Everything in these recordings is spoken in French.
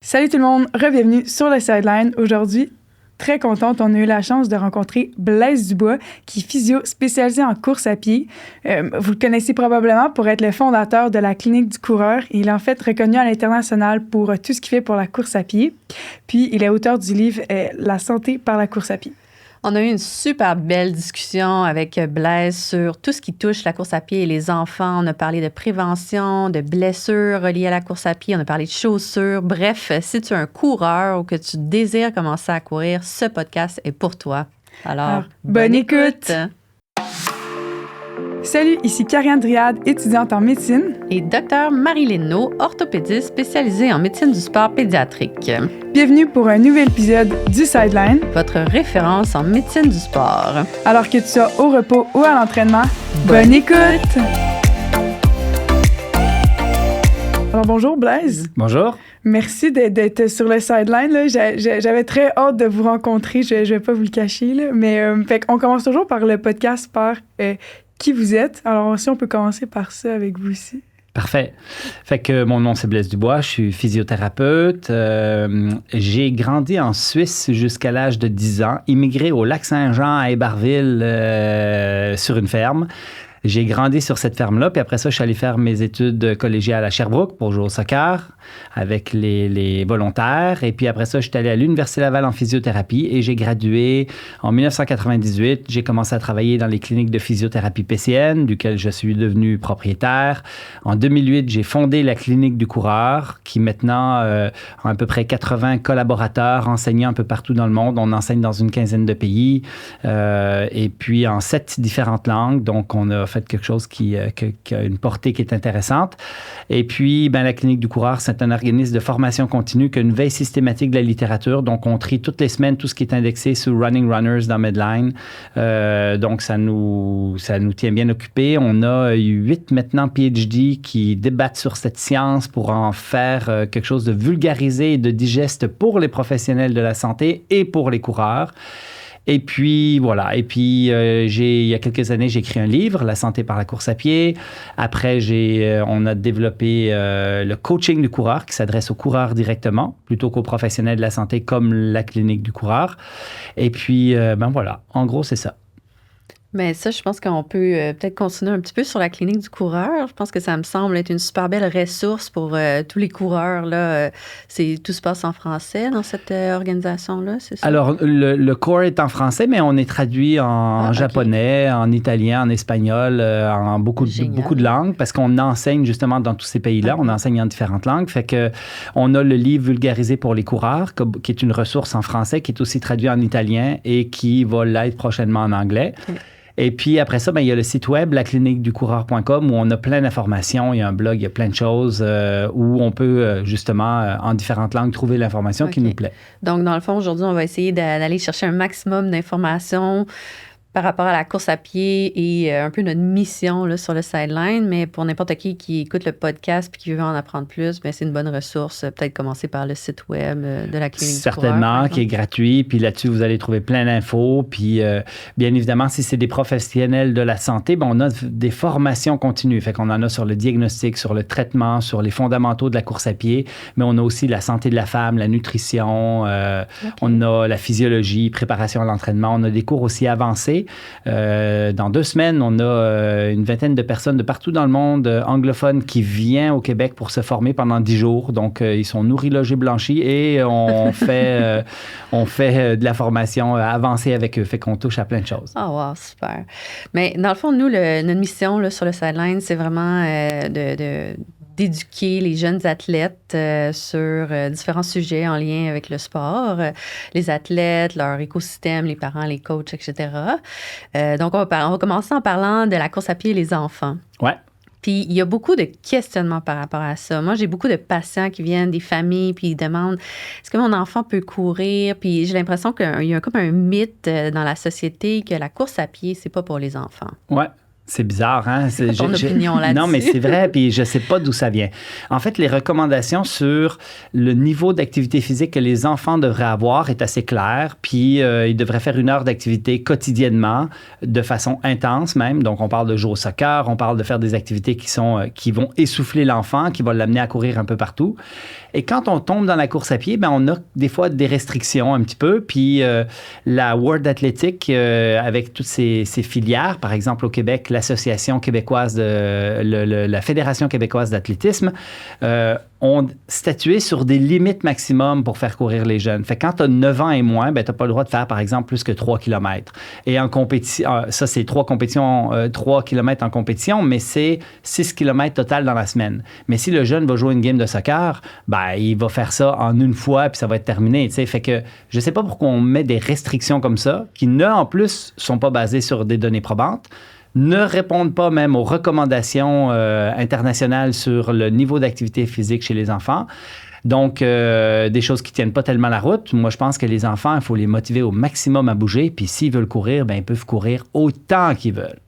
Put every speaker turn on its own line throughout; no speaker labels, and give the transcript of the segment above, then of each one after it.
Salut tout le monde, re-bienvenue sur le Sideline. Aujourd'hui, très contente, on a eu la chance de rencontrer Blaise Dubois, qui est physio spécialisé en course à pied. Vous le connaissez probablement pour être le fondateur de la Clinique du coureur. Il est en fait reconnu à l'international pour tout ce qu'il fait pour la course à pied. Puis, il est auteur du livre « La santé par la course à pied ».
On a eu une super belle discussion avec Blaise sur tout ce qui touche la course à pied et les enfants. On a parlé de prévention, de blessures reliées à la course à pied. On a parlé de chaussures. Bref, si tu es un coureur ou que tu désires commencer à courir, ce podcast est pour toi. Alors
bonne écoute! Salut, ici Karianne Driade, étudiante en médecine.
Et Dr Marie-Lynne Naud, orthopédiste spécialisée en médecine du sport pédiatrique.
Bienvenue pour un nouvel épisode du Sideline,
votre référence en médecine du sport.
Alors que tu sois au repos ou à l'entraînement, bonne écoute! Alors bonjour Blaise.
Bonjour.
Merci d'être sur le Sideline. Là. J'avais très hâte de vous rencontrer, je vais pas vous le cacher. Là. Mais on commence toujours par le podcast par qui vous êtes. Alors si on peut commencer par ça avec vous aussi.
Parfait. Fait que mon nom, c'est Blaise Dubois. Je suis physiothérapeute. J'ai grandi en Suisse jusqu'à l'âge de 10 ans, immigré au Lac-Saint-Jean à Héberville sur une ferme. J'ai grandi sur cette ferme-là, puis après ça, je suis allé faire mes études collégiales à Sherbrooke pour jouer au soccer avec les volontaires. Et puis après ça, je suis allé à l'Université Laval en physiothérapie et j'ai gradué en 1998. J'ai commencé à travailler dans les cliniques de physiothérapie PCN, duquel je suis devenu propriétaire. En 2008, j'ai fondé la Clinique du coureur, qui maintenant a à peu près 80 collaborateurs enseignants un peu partout dans le monde. On enseigne dans une quinzaine de pays et puis en 7 différentes langues. Donc, on a fait quelque chose qui a une portée qui est intéressante. Et puis, la Clinique du coureur, c'est un organisme de formation continue qui a une veille systématique de la littérature. Donc, on trie toutes les semaines tout ce qui est indexé sur Running Runners dans Medline. Donc, ça nous tient bien occupés. On a 8 maintenant PhD qui débattent sur cette science pour en faire quelque chose de vulgarisé et de digeste pour les professionnels de la santé et pour les coureurs. Et puis, voilà. Et puis, il y a quelques années, j'ai écrit un livre, La santé par la course à pied. Après, on a développé le coaching du coureur qui s'adresse aux coureurs directement, plutôt qu'aux professionnels de la santé comme la clinique du coureur. Et puis, voilà. En gros, c'est ça.
Mais ça, je pense qu'on peut peut-être continuer un petit peu sur la clinique du coureur. Je pense que ça me semble être une super belle ressource pour tous les coureurs. Là. Tout se passe en français dans cette organisation-là, c'est ça?
Alors, le core est en français, mais on est traduit en japonais, en italien, en espagnol, en beaucoup de langues, parce qu'on enseigne justement dans tous ces pays-là. Okay. On enseigne en différentes langues. Fait que on a le livre vulgarisé pour les coureurs, qui est une ressource en français, qui est aussi traduit en italien et qui va l'être prochainement en anglais. Okay. Et puis après ça, il y a le site web, lacliniqueducoureur.com, où on a plein d'informations. Il y a un blog, il y a plein de choses où on peut justement, en différentes langues, trouver l'information qui nous plaît.
Donc, dans le fond, aujourd'hui, on va essayer d'aller chercher un maximum d'informations par rapport à la course à pied et un peu notre mission là, sur le Sideline. Mais pour n'importe qui écoute le podcast et qui veut en apprendre plus, c'est une bonne ressource. Peut-être commencer par le site web de la Clinique du coureur.
Certainement, qui est gratuit. Puis là-dessus, vous allez trouver plein d'infos. Puis bien évidemment, si c'est des professionnels de la santé, on a des formations continues. Fait qu'on en a sur le diagnostic, sur le traitement, sur les fondamentaux de la course à pied. Mais on a aussi la santé de la femme, la nutrition. On a la physiologie, préparation à l'entraînement. On a des cours aussi avancés. Dans 2 semaines, on a une vingtaine de personnes de partout dans le monde anglophones qui viennent au Québec pour se former pendant 10 jours. Donc, ils sont nourris, logés, blanchis et on fait de la formation avancée avec eux. Fait qu'on touche à plein de choses.
Oh, wow, super. Mais dans le fond, nous, notre mission là, sur le Sideline, c'est vraiment d'éduquer les jeunes athlètes sur différents sujets en lien avec le sport, les athlètes, leur écosystème, les parents, les coachs, etc. Donc, on va commencer en parlant de la course à pied et les enfants.
Ouais.
Puis, il y a beaucoup de questionnements par rapport à ça. Moi, j'ai beaucoup de patients qui viennent des familles puis ils demandent est-ce que mon enfant peut courir? Puis, j'ai l'impression qu'il y a comme un mythe dans la société que la course à pied, c'est pas pour les enfants.
Ouais. C'est bizarre, hein?
C'est quoi ton opinion là-dessus?
Non, mais c'est vrai, puis je sais pas d'où ça vient. En fait, les recommandations sur le niveau d'activité physique que les enfants devraient avoir est assez clair, puis ils devraient faire 1 heure d'activité quotidiennement, de façon intense même. Donc, on parle de jouer au soccer, on parle de faire des activités qui vont essouffler l'enfant, qui vont l'amener à courir un peu partout. Et quand on tombe dans la course à pied, ben on a des fois des restrictions un petit peu. Puis la World Athletic, avec toutes ces filières, par exemple au Québec, l'Association québécoise la Fédération québécoise d'athlétisme, ont statué sur des limites maximum pour faire courir les jeunes. Fait que quand tu as 9 ans et moins, ben, tu n'as pas le droit de faire, par exemple, plus que 3 km. Et en compétition, ça, c'est 3 km en compétition, mais c'est 6 km total dans la semaine. Mais si le jeune va jouer une game de soccer, ben, il va faire ça en une fois, puis ça va être terminé. T'sais. Fait que je ne sais pas pourquoi on met des restrictions comme ça, qui, en plus, ne sont pas basées sur des données probantes, ne répondent pas même aux recommandations internationales sur le niveau d'activité physique chez les enfants. Donc, des choses qui ne tiennent pas tellement la route. Moi, je pense que les enfants, il faut les motiver au maximum à bouger. Puis s'ils veulent courir, ben, ils peuvent courir autant qu'ils veulent.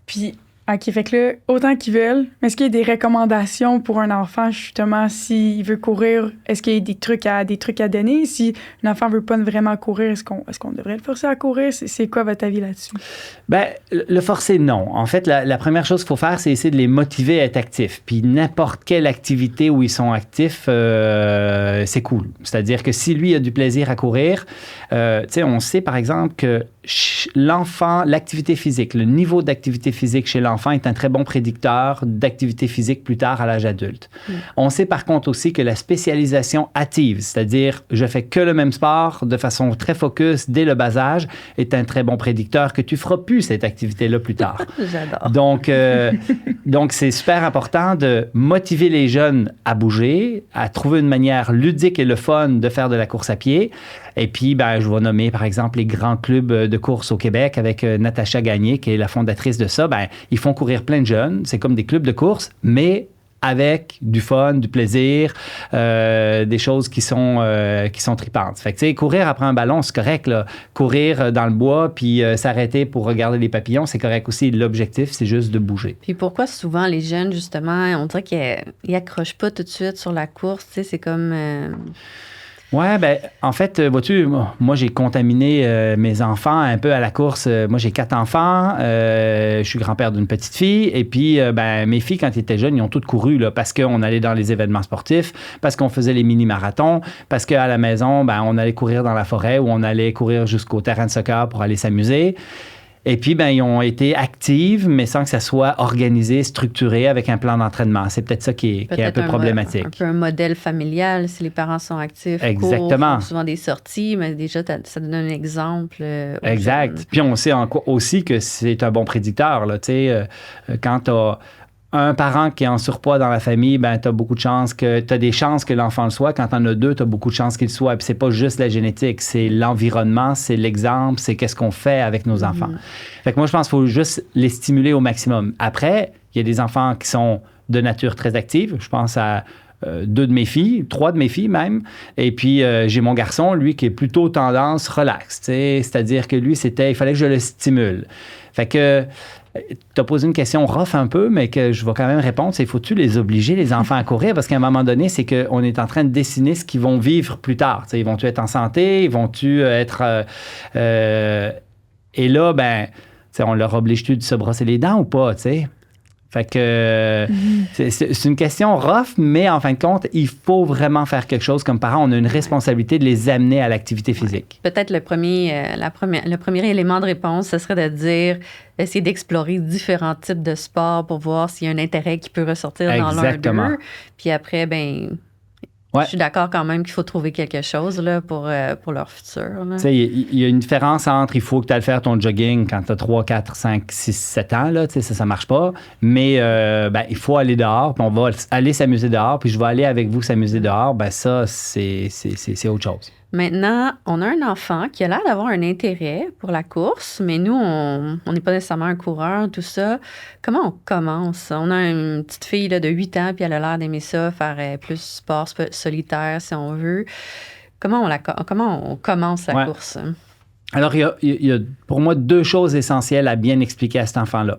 Puis, OK, fait que là, autant qu'ils veulent, mais est-ce qu'il y a des recommandations pour un enfant, justement, s'il veut courir? Est-ce qu'il y a des trucs à donner? Si un enfant ne veut pas vraiment courir, est-ce qu'on devrait le forcer à courir? C'est quoi votre avis là-dessus?
Bien, le forcer, non. En fait, la première chose qu'il faut faire, c'est essayer de les motiver à être actifs. Puis n'importe quelle activité où ils sont actifs, c'est cool. C'est-à-dire que si lui a du plaisir à courir, tu sais, on sait, par exemple, que l'enfant, l'activité physique, le niveau d'activité physique chez l'enfant est un très bon prédicteur d'activité physique plus tard à l'âge adulte. On sait par contre aussi que la spécialisation hâtive, c'est-à-dire je fais que le même sport de façon très focus dès le bas âge, est un très bon prédicteur que tu feras plus cette activité-là plus tard.
J'adore.
Donc, c'est super important de motiver les jeunes à bouger, à trouver une manière ludique et le fun de faire de la course à pied. Et puis, ben, je vais nommer, par exemple, les grands clubs de course au Québec avec Natacha Gagné, qui est la fondatrice de ça. Ben, ils font courir plein de jeunes. C'est comme des clubs de course, mais avec du fun, du plaisir, des choses qui sont tripantes. Fait que, tu sais, courir après un ballon, c'est correct, là. Courir dans le bois puis s'arrêter pour regarder les papillons, c'est correct aussi. L'objectif, c'est juste de bouger.
Puis pourquoi souvent les jeunes, justement, on dirait qu'ils accrochent pas tout de suite sur la course, tu sais, c'est comme...
Ouais, ben en fait, vois-tu, moi, j'ai contaminé mes enfants un peu à la course. Moi, j'ai 4 enfants. Je suis grand-père d'une petite fille. Et puis, ben, mes filles, quand ils étaient jeunes, ils ont toutes couru là, parce qu'on allait dans les événements sportifs, parce qu'on faisait les mini-marathons, parce qu'à la maison, ben, on allait courir dans la forêt ou on allait courir jusqu'au terrain de soccer pour aller s'amuser. Et puis, ben, ils ont été actives, mais sans que ça soit organisé, structuré avec un plan d'entraînement. C'est peut-être ça qui est un peu problématique.
Un peu un modèle familial, si les parents sont actifs.
Exactement.
Font souvent des sorties, mais déjà, ça donne un exemple.
Exact.
Jeunes.
Puis on sait aussi que c'est un bon prédicteur. Là, quand tu as un parent qui est en surpoids dans la famille, ben, tu as des chances que l'enfant le soit. Quand tu en as 2, tu as beaucoup de chances qu'il le soit. Puis c'est pas juste la génétique, c'est l'environnement, c'est l'exemple, c'est qu'est-ce qu'on fait avec nos enfants. Fait que moi, je pense qu'il faut juste les stimuler au maximum. Après, il y a des enfants qui sont de nature très active. Je pense à 2 de mes filles, 3 de mes filles même. Et puis, j'ai mon garçon, lui, qui est plutôt tendance relax. C'est-à-dire que lui, il fallait que je le stimule. Fait que tu as posé une question rough un peu, mais que je vais quand même répondre, c'est faut-tu les obliger, les enfants, à courir? Parce qu'à un moment donné, c'est qu'on est en train de dessiner ce qu'ils vont vivre plus tard. Ils vont-tu être en santé? Ils vont-tu être... Et là, ben, on leur oblige-tu de se brosser les dents ou pas, tu sais? Fait que c'est une question rough, mais en fin de compte, il faut vraiment faire quelque chose. Comme parents, on a une responsabilité de les amener à l'activité physique.
Peut-être le premier élément de réponse, ce serait de dire, essayer d'explorer différents types de sports pour voir s'il y a un intérêt qui peut ressortir dans l'un d'eux. Puis après, ben... Ouais. Je suis d'accord quand même qu'il faut trouver quelque chose là, pour leur futur.
Tu sais, il y a une différence entre il faut que tu ailles faire ton jogging quand tu as 3, 4, 5, 6, 7 ans. Là, ça ne marche pas. Mais ben, il faut aller dehors, puis on va aller s'amuser dehors, puis je vais aller avec vous s'amuser dehors. Ben, ça, c'est autre chose.
Maintenant, on a un enfant qui a l'air d'avoir un intérêt pour la course, mais nous, on n'est pas nécessairement un coureur, tout ça. Comment on commence? On a une petite fille là, de 8 ans, puis elle a l'air d'aimer ça, faire plus sport solitaire, si on veut. Comment on commence la course?
Alors, il y a pour moi 2 choses essentielles à bien expliquer à cet enfant-là.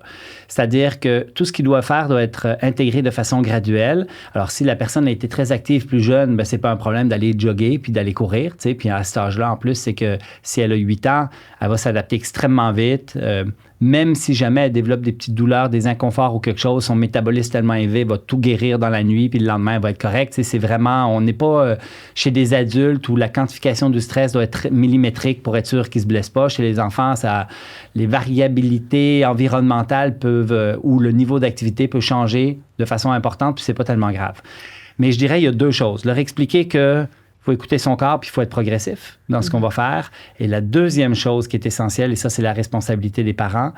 C'est-à-dire que tout ce qu'il doit faire doit être intégré de façon graduelle. Alors, si la personne a été très active plus jeune, ben, c'est pas un problème d'aller jogger puis d'aller courir. Tu sais. Puis à cet âge-là, en plus, c'est que si elle a 8 ans, elle va s'adapter extrêmement vite. Même si jamais elle développe des petites douleurs, des inconforts ou quelque chose, son métabolisme tellement élevé va tout guérir dans la nuit, puis le lendemain, elle va être correcte. C'est vraiment, on n'est pas chez des adultes où la quantification du stress doit être millimétrique pour être sûr qu'ils ne se blessent pas. Chez les enfants, les variabilités environnementales peuvent, ou le niveau d'activité peut changer de façon importante, puis c'est pas tellement grave. Mais je dirais, il y a 2 choses. Leur expliquer que il faut écouter son corps, puis il faut être progressif dans ce qu'on va faire. Et la deuxième chose qui est essentielle, et ça, c'est la responsabilité des parents,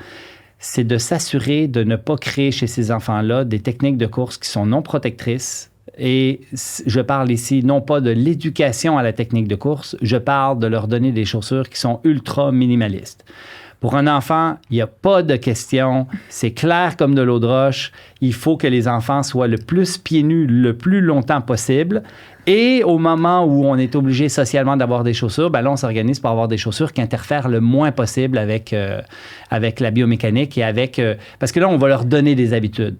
c'est de s'assurer de ne pas créer chez ces enfants-là des techniques de course qui sont non protectrices. Et je parle ici non pas de l'éducation à la technique de course, je parle de leur donner des chaussures qui sont ultra minimalistes. Pour un enfant, il n'y a pas de question. C'est clair comme de l'eau de roche. Il faut que les enfants soient le plus pieds nus le plus longtemps possible. Et au moment où on est obligé socialement d'avoir des chaussures, ben là, on s'organise pour avoir des chaussures qui interfèrent le moins possible avec la biomécanique et parce que là, on va leur donner des habitudes.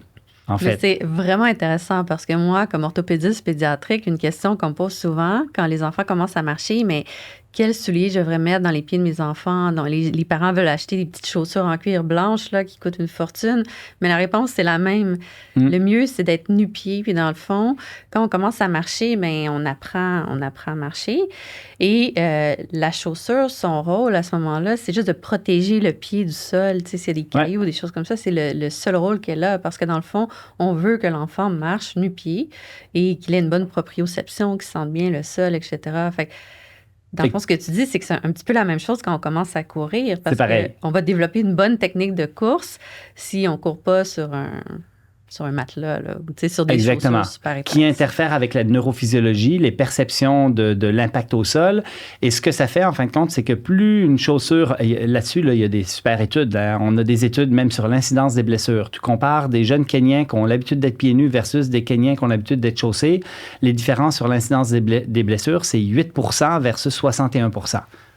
En fait.
C'est vraiment intéressant parce que moi, comme orthopédiste pédiatrique, une question qu'on me pose souvent quand les enfants commencent à marcher, mais quels souliers je devrais mettre dans les pieds de mes enfants? Les parents veulent acheter des petites chaussures en cuir blanche là, qui coûtent une fortune, mais la réponse, c'est la même. Le mieux, c'est d'être nu-pied, puis dans le fond, quand on commence à marcher, bien, on apprend à marcher. Et la chaussure, son rôle à ce moment-là, c'est juste de protéger le pied du sol. Tu sais, s'il y a des cailloux ou des choses comme ça, c'est le seul rôle qu'elle a, parce que dans le fond, on veut que l'enfant marche nu-pied et qu'il ait une bonne proprioception, qu'il sente bien le sol, etc. Fait que, dans le fond, ce que tu dis, c'est que c'est un petit peu la même chose quand on commence à courir. Parce qu'on va développer une bonne technique de course si on ne court pas sur un matelas, là, ou sur des chaussures super épaisses.
Qui interfèrent avec la neurophysiologie, les perceptions de l'impact au sol. Et ce que ça fait, en fin de compte, c'est que plus une chaussure... Là-dessus, là, il y a des super études. Là. On a des études même sur l'incidence des blessures. Tu compares des jeunes Kenyans qui ont l'habitude d'être pieds nus versus des Kenyans qui ont l'habitude d'être chaussés. Les différences sur l'incidence des blessures, c'est 8 versus 61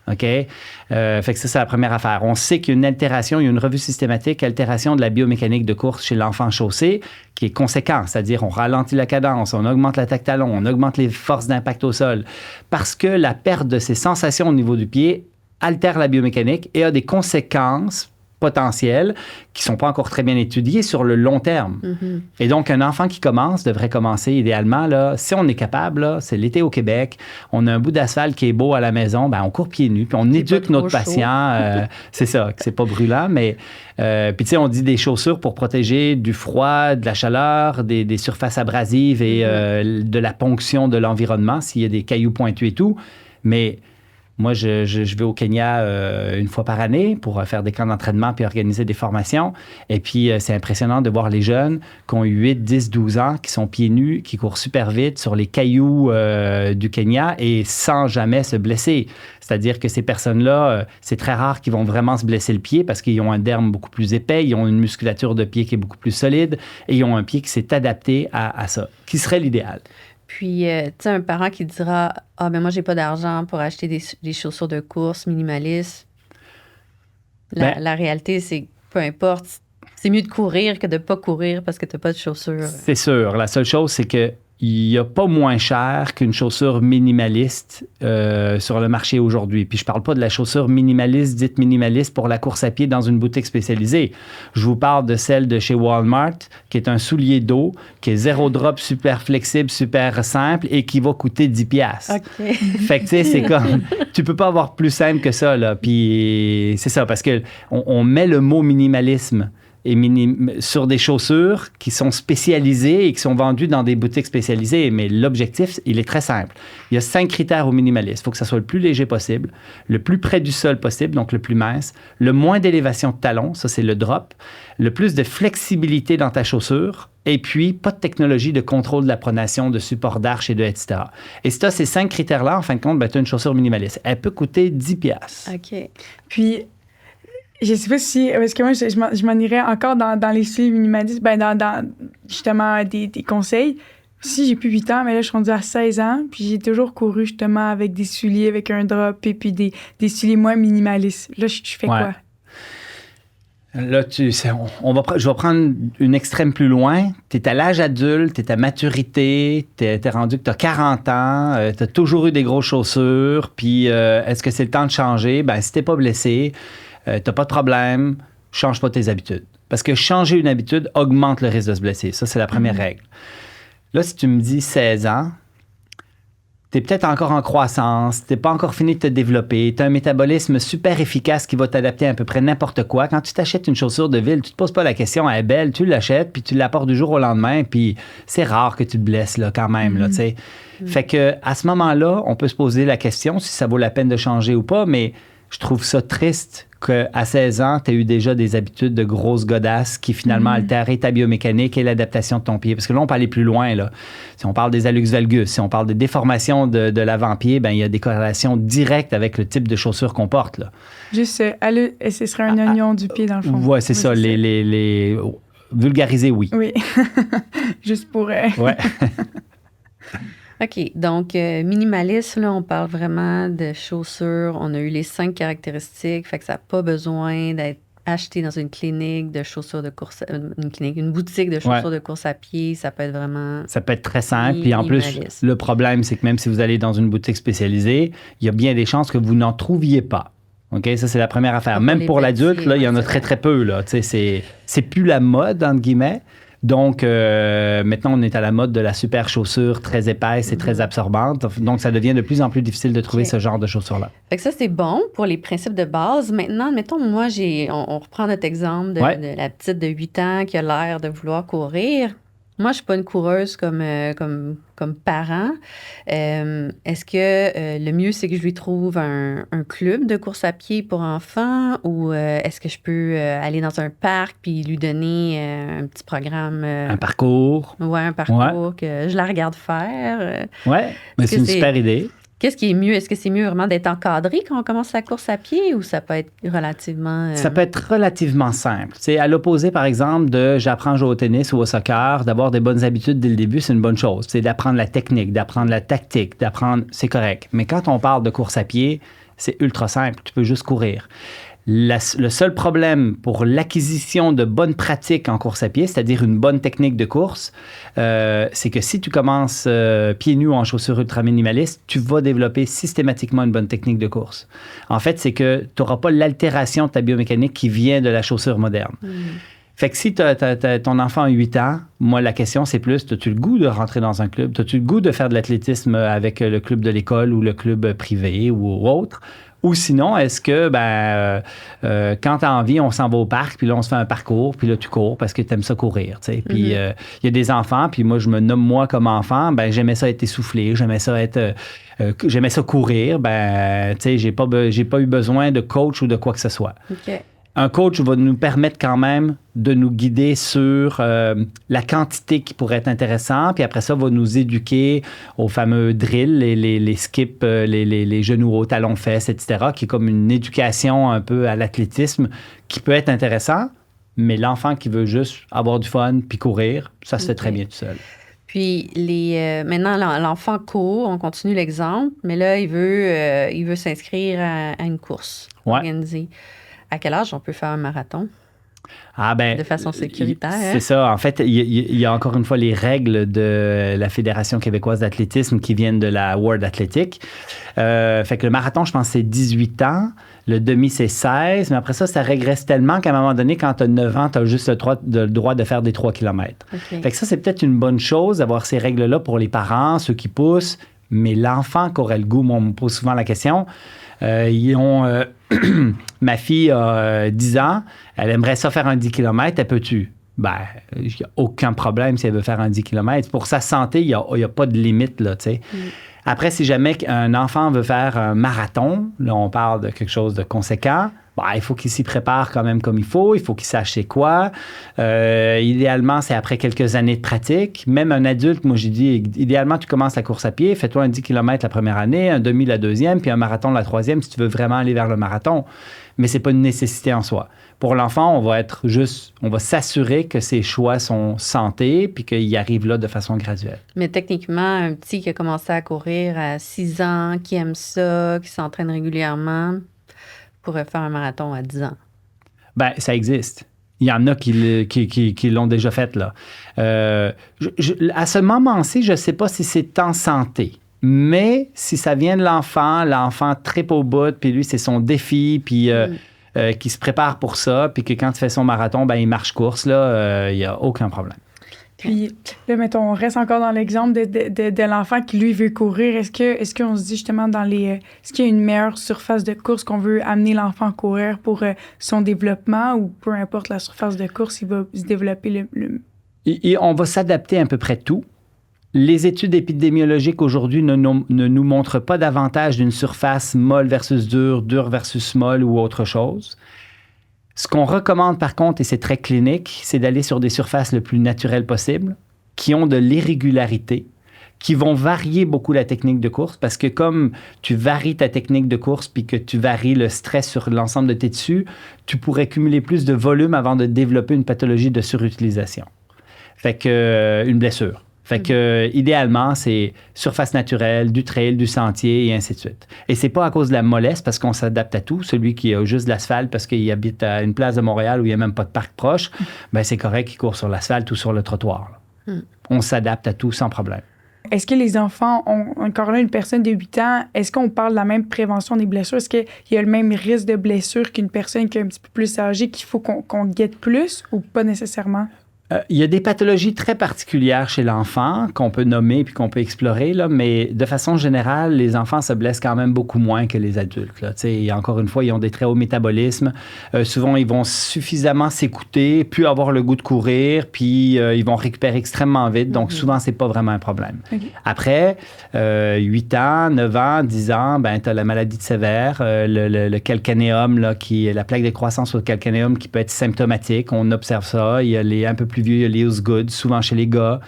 OK? Fait que ça, c'est la première affaire. On sait qu'il y a une altération, il y a une revue systématique, altération de la biomécanique de course chez l'enfant chaussé, qui est conséquent, c'est-à-dire on ralentit la cadence, on augmente l'attaque talon, on augmente les forces d'impact au sol, parce que la perte de ces sensations au niveau du pied altère la biomécanique et a des conséquences potentielles qui ne sont pas encore très bien étudiées sur le long terme. Mm-hmm. Et donc, un enfant qui devrait commencer idéalement, là, si on est capable, là, c'est l'été au Québec, on a un bout d'asphalte qui est beau à la maison, ben, on court pieds nus, puis on éduque notre patient. C'est ça, que c'est pas brûlant, mais... puis, tu sais, on dit des chaussures pour protéger du froid, de la chaleur, des surfaces abrasives et de la ponction de l'environnement, s'il y a des cailloux pointus et tout. Mais... Moi, je vais au Kenya une fois par année pour faire des camps d'entraînement puis organiser des formations. Et puis, c'est impressionnant de voir les jeunes qui ont 8, 10, 12 ans, qui sont pieds nus, qui courent super vite sur les cailloux du Kenya et sans jamais se blesser. C'est-à-dire que ces personnes-là, c'est très rare qu'ils vont vraiment se blesser le pied parce qu'ils ont un derme beaucoup plus épais, ils ont une musculature de pied qui est beaucoup plus solide et ils ont un pied qui s'est adapté à ça, qui serait l'idéal.
Puis, tu sais, un parent qui dira « Ah, ben moi, j'ai pas d'argent pour acheter des chaussures de course minimalistes. » La réalité, c'est que peu importe, c'est mieux de courir que de pas courir parce que tu n'as pas de chaussures.
C'est sûr. La seule chose, c'est que il n'y a pas moins cher qu'une chaussure minimaliste sur le marché aujourd'hui. Puis je ne parle pas de la chaussure minimaliste, dite minimaliste pour la course à pied dans une boutique spécialisée. Je vous parle de celle de chez Walmart, qui est un soulier d'eau, qui est zéro drop, super flexible, super simple et qui va coûter 10$.
OK.
Fait que tu sais, c'est comme... Tu peux pas avoir plus simple que ça, là. Puis c'est ça, parce qu'on met le mot minimalisme sur des chaussures qui sont spécialisées et qui sont vendues dans des boutiques spécialisées. Mais l'objectif, il est très simple. Il y a 5 critères au minimaliste. Il faut que ça soit le plus léger possible, le plus près du sol possible, donc le plus mince, le moins d'élévation de talon, ça c'est le drop, le plus de flexibilité dans ta chaussure, et puis pas de technologie de contrôle de la pronation, de support d'arche et de etc. Et si tu as ces 5 critères-là, en fin de compte, ben, tu as une chaussure minimaliste. Elle peut coûter 10$.
OK.
Puis... Je sais pas si... Parce que moi, je m'en irais encore dans les souliers minimalistes, ben dans justement des conseils. Si, j'ai plus 8 ans, mais là, je suis rendue à 16 ans, puis j'ai toujours couru justement avec des souliers, avec un drop, et puis des souliers moins minimalistes. Là, je fais quoi?
Là, je vais prendre une extrême plus loin. Tu es à l'âge adulte, tu es à maturité, tu es rendu que tu as 40 ans, tu as toujours eu des grosses chaussures, puis est-ce que c'est le temps de changer? Ben, si tu n'es pas blessé, tu n'as pas de problème, change pas tes habitudes. Parce que changer une habitude augmente le risque de se blesser. Ça, c'est la première règle. Là, si tu me dis 16 ans, tu es peut-être encore en croissance, tu n'es pas encore fini de te développer, tu as un métabolisme super efficace qui va t'adapter à peu près n'importe quoi. Quand tu t'achètes une chaussure de ville, tu ne te poses pas la question, elle est belle, tu l'achètes, puis tu l'apportes du jour au lendemain, puis c'est rare que tu te blesses là, quand même. Là, Fait que à ce moment-là, on peut se poser la question si ça vaut la peine de changer ou pas, mais je trouve ça triste qu'à 16 ans, tu as eu déjà des habitudes de grosses godasses qui finalement altéraient ta biomécanique et l'adaptation de ton pied. Parce que là, on peut aller plus loin. Là. Si on parle des hallux valgus, si on parle des déformations de l'avant-pied, ben, il y a des corrélations directes avec le type de chaussures qu'on porte. Là.
Juste, ce serait un oignon du pied, dans le fond.
Ouais, c'est ça. Les vulgariser, oui.
Oui. Juste pour...
Ouais.
OK. Donc, minimaliste, là, on parle vraiment de chaussures. On a eu les 5 caractéristiques. Fait que ça n'a pas besoin d'être acheté dans une clinique de chaussures de course... une boutique de chaussures de course à pied. Ça peut être vraiment...
Ça peut être très simple. Puis en plus, le problème, c'est que même si vous allez dans une boutique spécialisée, il y a bien des chances que vous n'en trouviez pas. OK? Ça, c'est la première affaire. Même pour l'adulte, là, il y en a très, très peu. Là. C'est plus la mode, entre guillemets. Donc, maintenant, on est à la mode de la super chaussure très épaisse et très absorbante. Donc, ça devient de plus en plus difficile de trouver ce genre de chaussures-là.
Fait que ça, c'est bon pour les principes de base. Maintenant, mettons, moi, on reprend notre exemple de la petite de 8 ans qui a l'air de vouloir courir. Moi, je suis pas une coureuse comme parent. Est-ce que le mieux, c'est que je lui trouve un club de course à pied pour enfants ou est-ce que je peux aller dans un parc puis lui donner un petit programme?
Un parcours.
Oui, un parcours que je la regarde faire.
Oui, mais c'est une super idée.
Qu'est-ce qui est mieux? Est-ce que c'est mieux vraiment d'être encadré quand on commence la course à pied ou ça peut être relativement...
Ça peut être relativement simple. C'est à l'opposé, par exemple, de j'apprends à jouer au tennis ou au soccer, d'avoir des bonnes habitudes dès le début, c'est une bonne chose. C'est d'apprendre la technique, d'apprendre la tactique, c'est correct. Mais quand on parle de course à pied, c'est ultra simple. Tu peux juste courir. Le seul problème pour l'acquisition de bonnes pratiques en course à pied, c'est-à-dire une bonne technique de course, c'est que si tu commences pieds nus ou en chaussures ultra minimalistes, tu vas développer systématiquement une bonne technique de course. En fait, c'est que tu n'auras pas l'altération de ta biomécanique qui vient de la chaussure moderne. Fait que si ton enfant a 8 ans, moi, la question, c'est plus, as-tu le goût de rentrer dans un club? As-tu le goût de faire de l'athlétisme avec le club de l'école ou le club privé ou autre? Ou sinon, est-ce que, quand tu as envie, on s'en va au parc, puis là, on se fait un parcours, puis là, tu cours parce que tu aimes ça courir, tu sais. Puis il y a des enfants, puis moi, je me nomme moi comme enfant, j'aimais ça être essoufflé, j'aimais ça courir, tu sais, j'ai pas eu besoin de coach ou de quoi que ce soit.
OK.
Un coach va nous permettre quand même de nous guider sur la quantité qui pourrait être intéressante, puis après ça, va nous éduquer aux fameux drills, les skips, les genoux hauts, talons fesses, etc., qui est comme une éducation un peu à l'athlétisme qui peut être intéressant, mais l'enfant qui veut juste avoir du fun puis courir, ça se fait très bien tout seul.
Puis, maintenant, l'enfant court, on continue l'exemple, mais là, il veut s'inscrire à une course organisée. À quel âge on peut faire un marathon? De façon sécuritaire.
C'est ça. En fait, il y a encore une fois les règles de la Fédération québécoise d'athlétisme qui viennent de la World Athletic. Fait que le marathon, je pense, c'est 18 ans. Le demi, c'est 16. Mais après ça, ça régresse tellement qu'à un moment donné, quand tu as 9 ans, tu as juste le droit de faire des 3 km.
Okay.
Fait que ça, c'est peut-être une bonne chose d'avoir ces règles-là pour les parents, ceux qui poussent. Mais l'enfant qui aurait le goût, moi, on me pose souvent la question. Ma fille a 10 ans, elle aimerait ça faire un 10 km, elle peut-tu? Il n'y a aucun problème si elle veut faire un 10 km. Pour sa santé, il n'y a pas de limite, là, tu sais. Après, si jamais un enfant veut faire un marathon, là, on parle de quelque chose de conséquent, il faut qu'il s'y prépare quand même comme il faut qu'il sache c'est quoi. Idéalement, c'est après quelques années de pratique. Même un adulte, moi j'ai dit, idéalement, tu commences la course à pied, fais-toi un 10 km la première année, un demi la deuxième, puis un marathon la troisième si tu veux vraiment aller vers le marathon. Mais c'est pas une nécessité en soi. Pour l'enfant, on va s'assurer que ses choix sont santé puis qu'il y arrive là de façon graduelle.
Mais techniquement, un petit qui a commencé à courir à 6 ans, qui aime ça, qui s'entraîne régulièrement, pourrait faire un marathon à 10 ans.
Ben, ça existe. Il y en a qui l'ont déjà fait, là. À ce moment-ci, je ne sais pas si c'est en santé. Mais si ça vient de l'enfant tripe au bout, puis lui, c'est son défi, puis qui se prépare pour ça, puis que quand il fait son marathon, ben, il marche course, là, il n'y a aucun problème.
Puis là, mettons, on reste encore dans l'exemple de l'enfant qui, lui, veut courir. Est-ce qu'on se dit justement est-ce qu'il y a une meilleure surface de course qu'on veut amener l'enfant à courir pour son développement ou peu importe la surface de course, il va se développer
Et on va s'adapter à peu près tout. Les études épidémiologiques aujourd'hui ne nous montrent pas davantage d'une surface molle versus dure, dure versus molle ou autre chose. Ce qu'on recommande par contre, et c'est très clinique, c'est d'aller sur des surfaces le plus naturelles possible, qui ont de l'irrégularité, qui vont varier beaucoup la technique de course, parce que comme tu varies ta technique de course puis que tu varies le stress sur l'ensemble de tes tissus, tu pourrais cumuler plus de volume avant de développer une pathologie de surutilisation. Fait que une blessure. Fait que, idéalement, c'est surface naturelle, du trail, du sentier et ainsi de suite. Et c'est pas à cause de la mollesse, parce qu'on s'adapte à tout. Celui qui a juste de l'asphalte parce qu'il habite à une place de Montréal où il n'y a même pas de parc proche, ben c'est correct qu'il court sur l'asphalte ou sur le trottoir. On s'adapte à tout sans problème.
Est-ce que les enfants ont, encore là, une personne de 8 ans, est-ce qu'on parle de la même prévention des blessures? Est-ce qu'il y a le même risque de blessure qu'une personne qui est un petit peu plus âgée, qu'il faut qu'on guette plus ou pas nécessairement?
Il y a des pathologies très particulières chez l'enfant qu'on peut nommer puis qu'on peut explorer, là, mais de façon générale, les enfants se blessent quand même beaucoup moins que les adultes. Là. Encore une fois, ils ont des très hauts métabolismes. Souvent, ils vont suffisamment s'écouter, puis avoir le goût de courir, puis ils vont récupérer extrêmement vite. Donc, souvent, c'est pas vraiment un problème. Okay. Après, 8 ans, 9 ans, 10 ans, ben, tu as la maladie de Sévère, le calcanéum, là, qui est la plaque de croissance sur le calcanéum qui peut être symptomatique. On observe ça. Il y a les un peu plus vieux, il y a les Osgood, souvent chez les gars.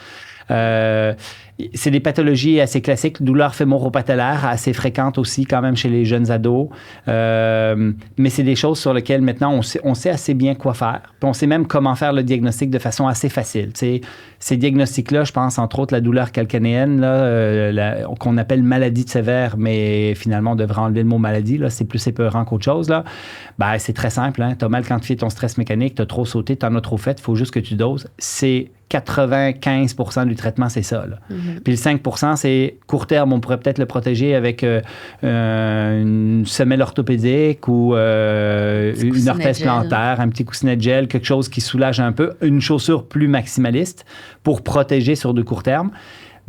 C'est des pathologies assez classiques, douleurs fémoro-patellaires assez fréquentes aussi quand même chez les jeunes ados. Mais c'est des choses sur lesquelles maintenant on sait assez bien quoi faire. Puis on sait même comment faire le diagnostic de façon assez facile. T'sais, ces diagnostics-là, je pense entre autres la douleur calcanéenne, là, qu'on appelle maladie de Sévère, mais finalement on devrait enlever le mot maladie, là, c'est plus épeurant qu'autre chose. Là. Ben, c'est très simple. Hein? Tu as mal quantifié ton stress mécanique, tu as trop sauté, tu en as trop fait, il faut juste que tu doses. C'est 95% du traitement, c'est ça. Là. Puis le 5%, c'est court terme. On pourrait peut-être le protéger avec une semelle orthopédique ou une orthèse plantaire, un petit coussinet de gel, quelque chose qui soulage un peu, une chaussure plus maximaliste pour protéger sur du court terme.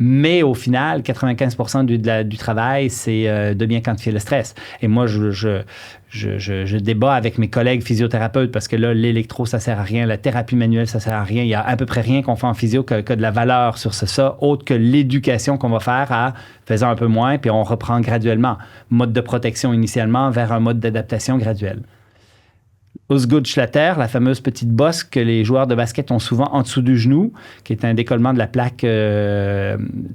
Mais au final, 95% du travail, c'est de bien quantifier le stress. Et moi, je débat avec mes collègues physiothérapeutes parce que là, l'électro, ça sert à rien. La thérapie manuelle, ça sert à rien. Il y a à peu près rien qu'on fait en physio que de la valeur sur ça, autre que l'éducation qu'on va faire à faisant un peu moins, puis on reprend graduellement. Mode de protection initialement vers un mode d'adaptation graduel. Osgood-Schlatter, la fameuse petite bosse que les joueurs de basket ont souvent en dessous du genou, qui est un décollement de la plaque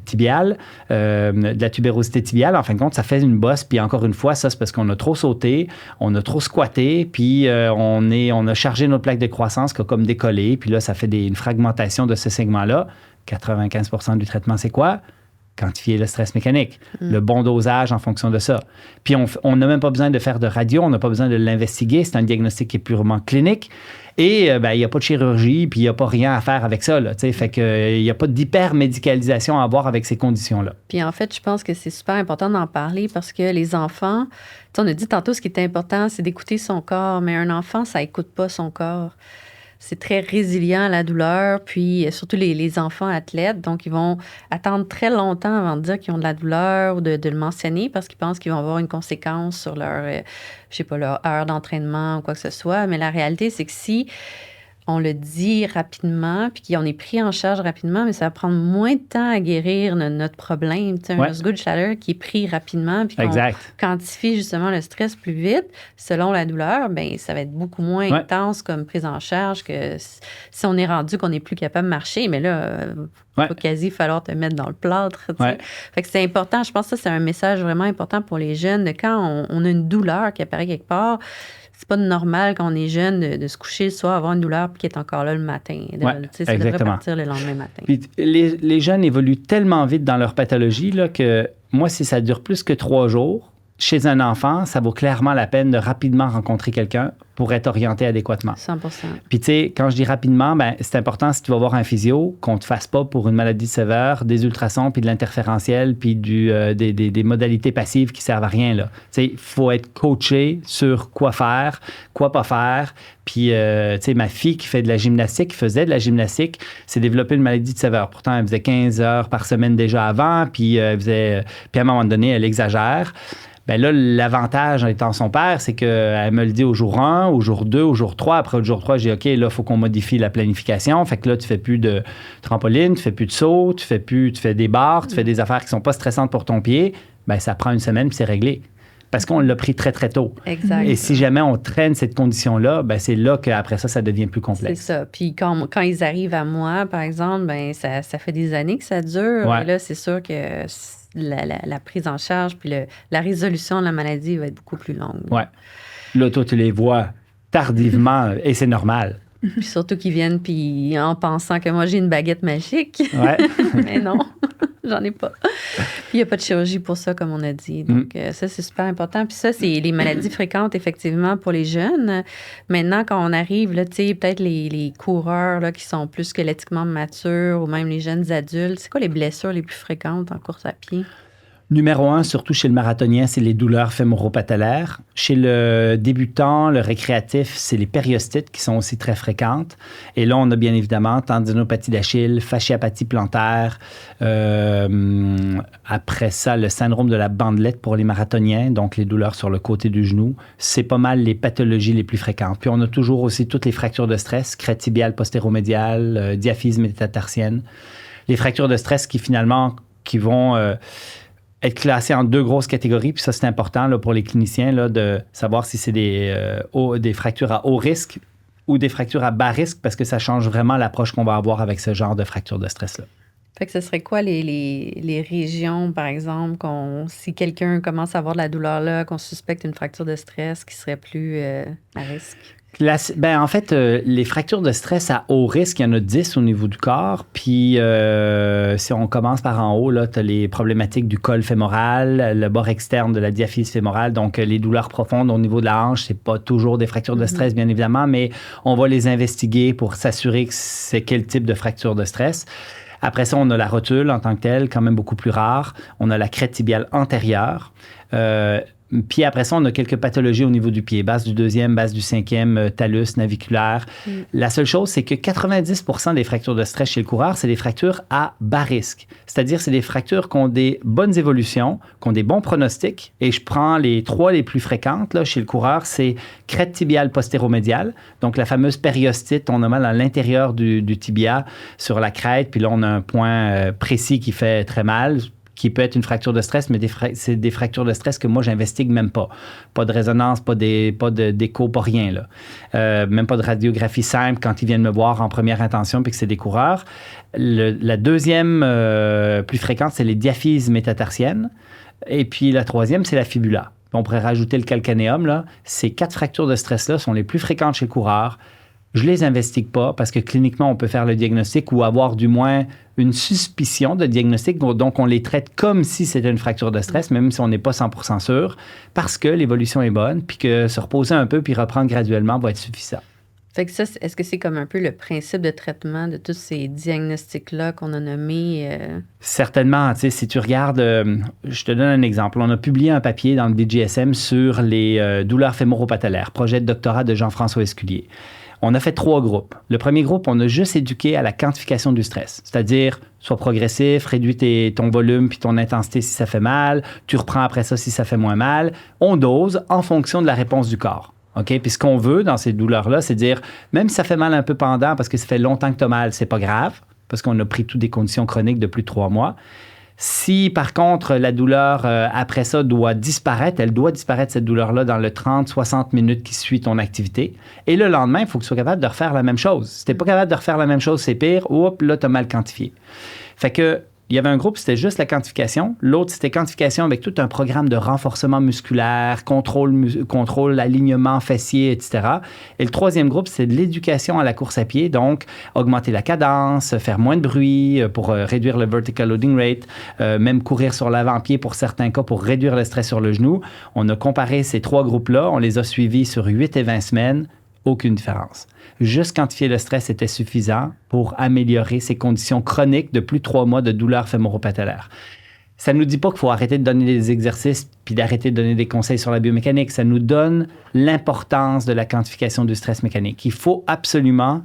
tibiale, de la tubérosité tibiale. En fin de compte, ça fait une bosse. Puis encore une fois, ça, c'est parce qu'on a trop sauté, on a trop squatté, puis on a chargé notre plaque de croissance qui a comme décollé. Puis là, ça fait une fragmentation de ce segment-là. 95% du traitement, c'est quoi? Quantifier le stress mécanique, le bon dosage en fonction de ça. Puis on n'a même pas besoin de faire de radio, on n'a pas besoin de l'investiguer, c'est un diagnostic qui est purement clinique. Et il n'y a pas de chirurgie, puis il n'y a pas rien à faire avec ça. Là, fait qu'il n'y a pas d'hypermédicalisation à avoir avec ces conditions-là.
Puis en fait, je pense que c'est super important d'en parler parce que les enfants, on a dit tantôt ce qui est important, c'est d'écouter son corps, mais un enfant, ça n'écoute pas son corps. C'est très résilient à la douleur, puis surtout les enfants athlètes, donc ils vont attendre très longtemps avant de dire qu'ils ont de la douleur ou de le mentionner parce qu'ils pensent qu'ils vont avoir une conséquence sur leur, leur heure d'entraînement ou quoi que ce soit. Mais la réalité, c'est que si on le dit rapidement, puis qu'on est pris en charge rapidement, mais ça va prendre moins de temps à guérir notre problème. Tu sais, un Osgood-Schlatter qui est pris rapidement, puis qu'on quantifie justement le stress plus vite, selon la douleur, bien, ça va être beaucoup moins intense comme prise en charge que si on est rendu qu'on n'est plus capable de marcher. Mais là, il va quasi falloir te mettre dans le plâtre. Tu sais. Fait que c'est important. Je pense que ça, c'est un message vraiment important pour les jeunes. De quand on a une douleur qui apparaît quelque part, c'est pas normal quand on est jeune de se coucher le soir, avoir une douleur puis qui est encore là le matin. Ça devrait partir le lendemain matin.
Puis les jeunes évoluent tellement vite dans leur pathologie là, que moi, si ça dure plus que 3 jours, chez un enfant, ça vaut clairement la peine de rapidement rencontrer quelqu'un pour être orienté adéquatement.
100%.
Puis, tu sais, quand je dis rapidement, ben, c'est important, si tu vas voir un physio, qu'on ne te fasse pas pour une maladie sévère, des ultrasons, puis de l'interférentiel, puis des modalités passives qui servent à rien, là. Tu sais, il faut être coaché sur quoi faire, quoi pas faire. Puis, tu sais, ma fille qui faisait de la gymnastique, s'est développée une maladie de sévère. Pourtant, elle faisait 15 heures par semaine déjà avant, puis à un moment donné, elle exagère. Bien là, l'avantage en étant son père, c'est qu'elle me le dit au jour 1, au jour 2, au jour 3. Après, au jour 3, j'ai dit, OK, là, il faut qu'on modifie la planification. Fait que là, tu fais plus de trampoline, tu fais plus de saut, tu fais des barres, tu fais des affaires qui sont pas stressantes pour ton pied. Bien, ça prend une semaine, puis c'est réglé. Parce qu'on l'a pris très, très tôt.
Exact.
Et si jamais on traîne cette condition-là, bien, c'est là qu'après ça devient plus complexe.
C'est ça. Puis quand ils arrivent à moi, par exemple, bien, ça fait des années que ça dure. Et là, c'est sûr que la prise en charge puis la résolution de la maladie va être beaucoup plus longue.
Oui. Là, toi, tu les vois tardivement et c'est normal.
Puis surtout qu'ils viennent puis en pensant que moi, j'ai une baguette magique.
Ouais.
Mais non, j'en ai pas. Puis il n'y a pas de chirurgie pour ça, comme on a dit. Donc, ça, c'est super important. Puis ça, c'est les maladies fréquentes, effectivement, pour les jeunes. Maintenant, quand on arrive, là, tu sais, peut-être les coureurs là, qui sont plus squelettiquement matures ou même les jeunes adultes, c'est quoi les blessures les plus fréquentes en course à pied?
Numéro 1, surtout chez le marathonien, c'est les douleurs fémoro-patellaires. Chez le débutant, le récréatif, c'est les périostites qui sont aussi très fréquentes. Et là, on a bien évidemment tendinopathie d'Achille, fasciapathie plantaire. Après ça, le syndrome de la bandelette pour les marathoniens, donc les douleurs sur le côté du genou. C'est pas mal les pathologies les plus fréquentes. Puis on a toujours aussi toutes les fractures de stress, crête tibiale postéromédiale, diaphyse métatarsienne. Les fractures de stress qui vont être classées en 2 grosses catégories. Puis ça, c'est important là, pour les cliniciens là, de savoir si c'est des fractures à haut risque ou des fractures à bas risque parce que ça change vraiment l'approche qu'on va avoir avec ce genre de fracture de stress-là.
Fait que ce serait quoi les régions, par exemple, si quelqu'un commence à avoir de la douleur là, qu'on suspecte une fracture de stress qui serait plus à risque?
En fait, les fractures de stress à haut risque, il y en a 10 au niveau du corps. Puis, si on commence par en haut, tu as les problématiques du col fémoral, le bord externe de la diaphyse fémorale. Donc, les douleurs profondes au niveau de la hanche, c'est pas toujours des fractures de stress, bien évidemment, mais on va les investiguer pour s'assurer que c'est quel type de fracture de stress. Après ça, on a la rotule en tant que telle, quand même beaucoup plus rare. On a la crête tibiale antérieure. Puis après ça, on a quelques pathologies au niveau du pied, base du 2e, base du 5e, talus, naviculaire. La seule chose, c'est que 90% des fractures de stress chez le coureur, c'est des fractures à bas risque. C'est-à-dire, c'est des fractures qui ont des bonnes évolutions, qui ont des bons pronostics. Et je prends les 3 les plus fréquentes là, chez le coureur, c'est crête tibiale postéromédiale, donc la fameuse périostite, on a mal à l'intérieur du tibia sur la crête, puis là, on a un point précis qui fait très mal, qui peut être une fracture de stress, mais c'est des fractures de stress que moi, j'investigue même pas. Pas de résonance, pas d'écho, pas rien. Là. Même pas de radiographie simple quand ils viennent me voir en première intention puis que c'est des coureurs. La deuxième plus fréquente, c'est les diaphyses métatarsiennes. Et puis la troisième, c'est la fibula. On pourrait rajouter le calcanéum. Là. Ces 4 fractures de stress-là sont les plus fréquentes chez le coureur. Je ne les investigue pas parce que cliniquement, on peut faire le diagnostic ou avoir du moins une suspicion de diagnostic. Donc, on les traite comme si c'était une fracture de stress, même si on n'est pas 100% sûr, parce que l'évolution est bonne, puis que se reposer un peu puis reprendre graduellement va être suffisant.
Fait que ça, est-ce que c'est comme un peu le principe de traitement de tous ces diagnostics-là qu'on a nommés?
Certainement. Tu sais, si tu regardes, je te donne un exemple. On a publié un papier dans le BJSM sur les douleurs fémoro-patellaires, projet de doctorat de Jean-François Esculier. On a fait 3 groupes. Le premier groupe, on a juste éduqué à la quantification du stress, c'est-à-dire sois progressif, réduis ton volume puis ton intensité si ça fait mal, tu reprends après ça si ça fait moins mal. On dose en fonction de la réponse du corps. OK? Puis ce qu'on veut dans ces douleurs-là, c'est dire, même si ça fait mal un peu pendant parce que ça fait longtemps que tu as mal, c'est pas grave, parce qu'on a pris toutes des conditions chroniques de plus de 3 mois. Si, par contre, la douleur, après ça, doit disparaître, elle doit disparaître, cette douleur-là, dans le 30-60 minutes qui suit ton activité. Et le lendemain, il faut que tu sois capable de refaire la même chose. Si tu n'es pas capable de refaire la même chose, c'est pire. Oups, là, tu as mal quantifié. Fait que, il y avait un groupe, c'était juste la quantification. L'autre, c'était quantification avec tout un programme de renforcement musculaire, contrôle alignement fessier, etc. Et le troisième groupe, c'est de l'éducation à la course à pied. Donc, augmenter la cadence, faire moins de bruit pour réduire le vertical loading rate, même courir sur l'avant-pied pour certains cas pour réduire le stress sur le genou. On a comparé ces 3 groupes-là. On les a suivis sur 8 et 20 semaines. Aucune différence. Juste quantifier le stress était suffisant pour améliorer ces conditions chroniques de plus de 3 mois de douleur fémoro-patellaire. Ça ne nous dit pas qu'il faut arrêter de donner des exercices puis d'arrêter de donner des conseils sur la biomécanique. Ça nous donne l'importance de la quantification du stress mécanique. Il faut absolument,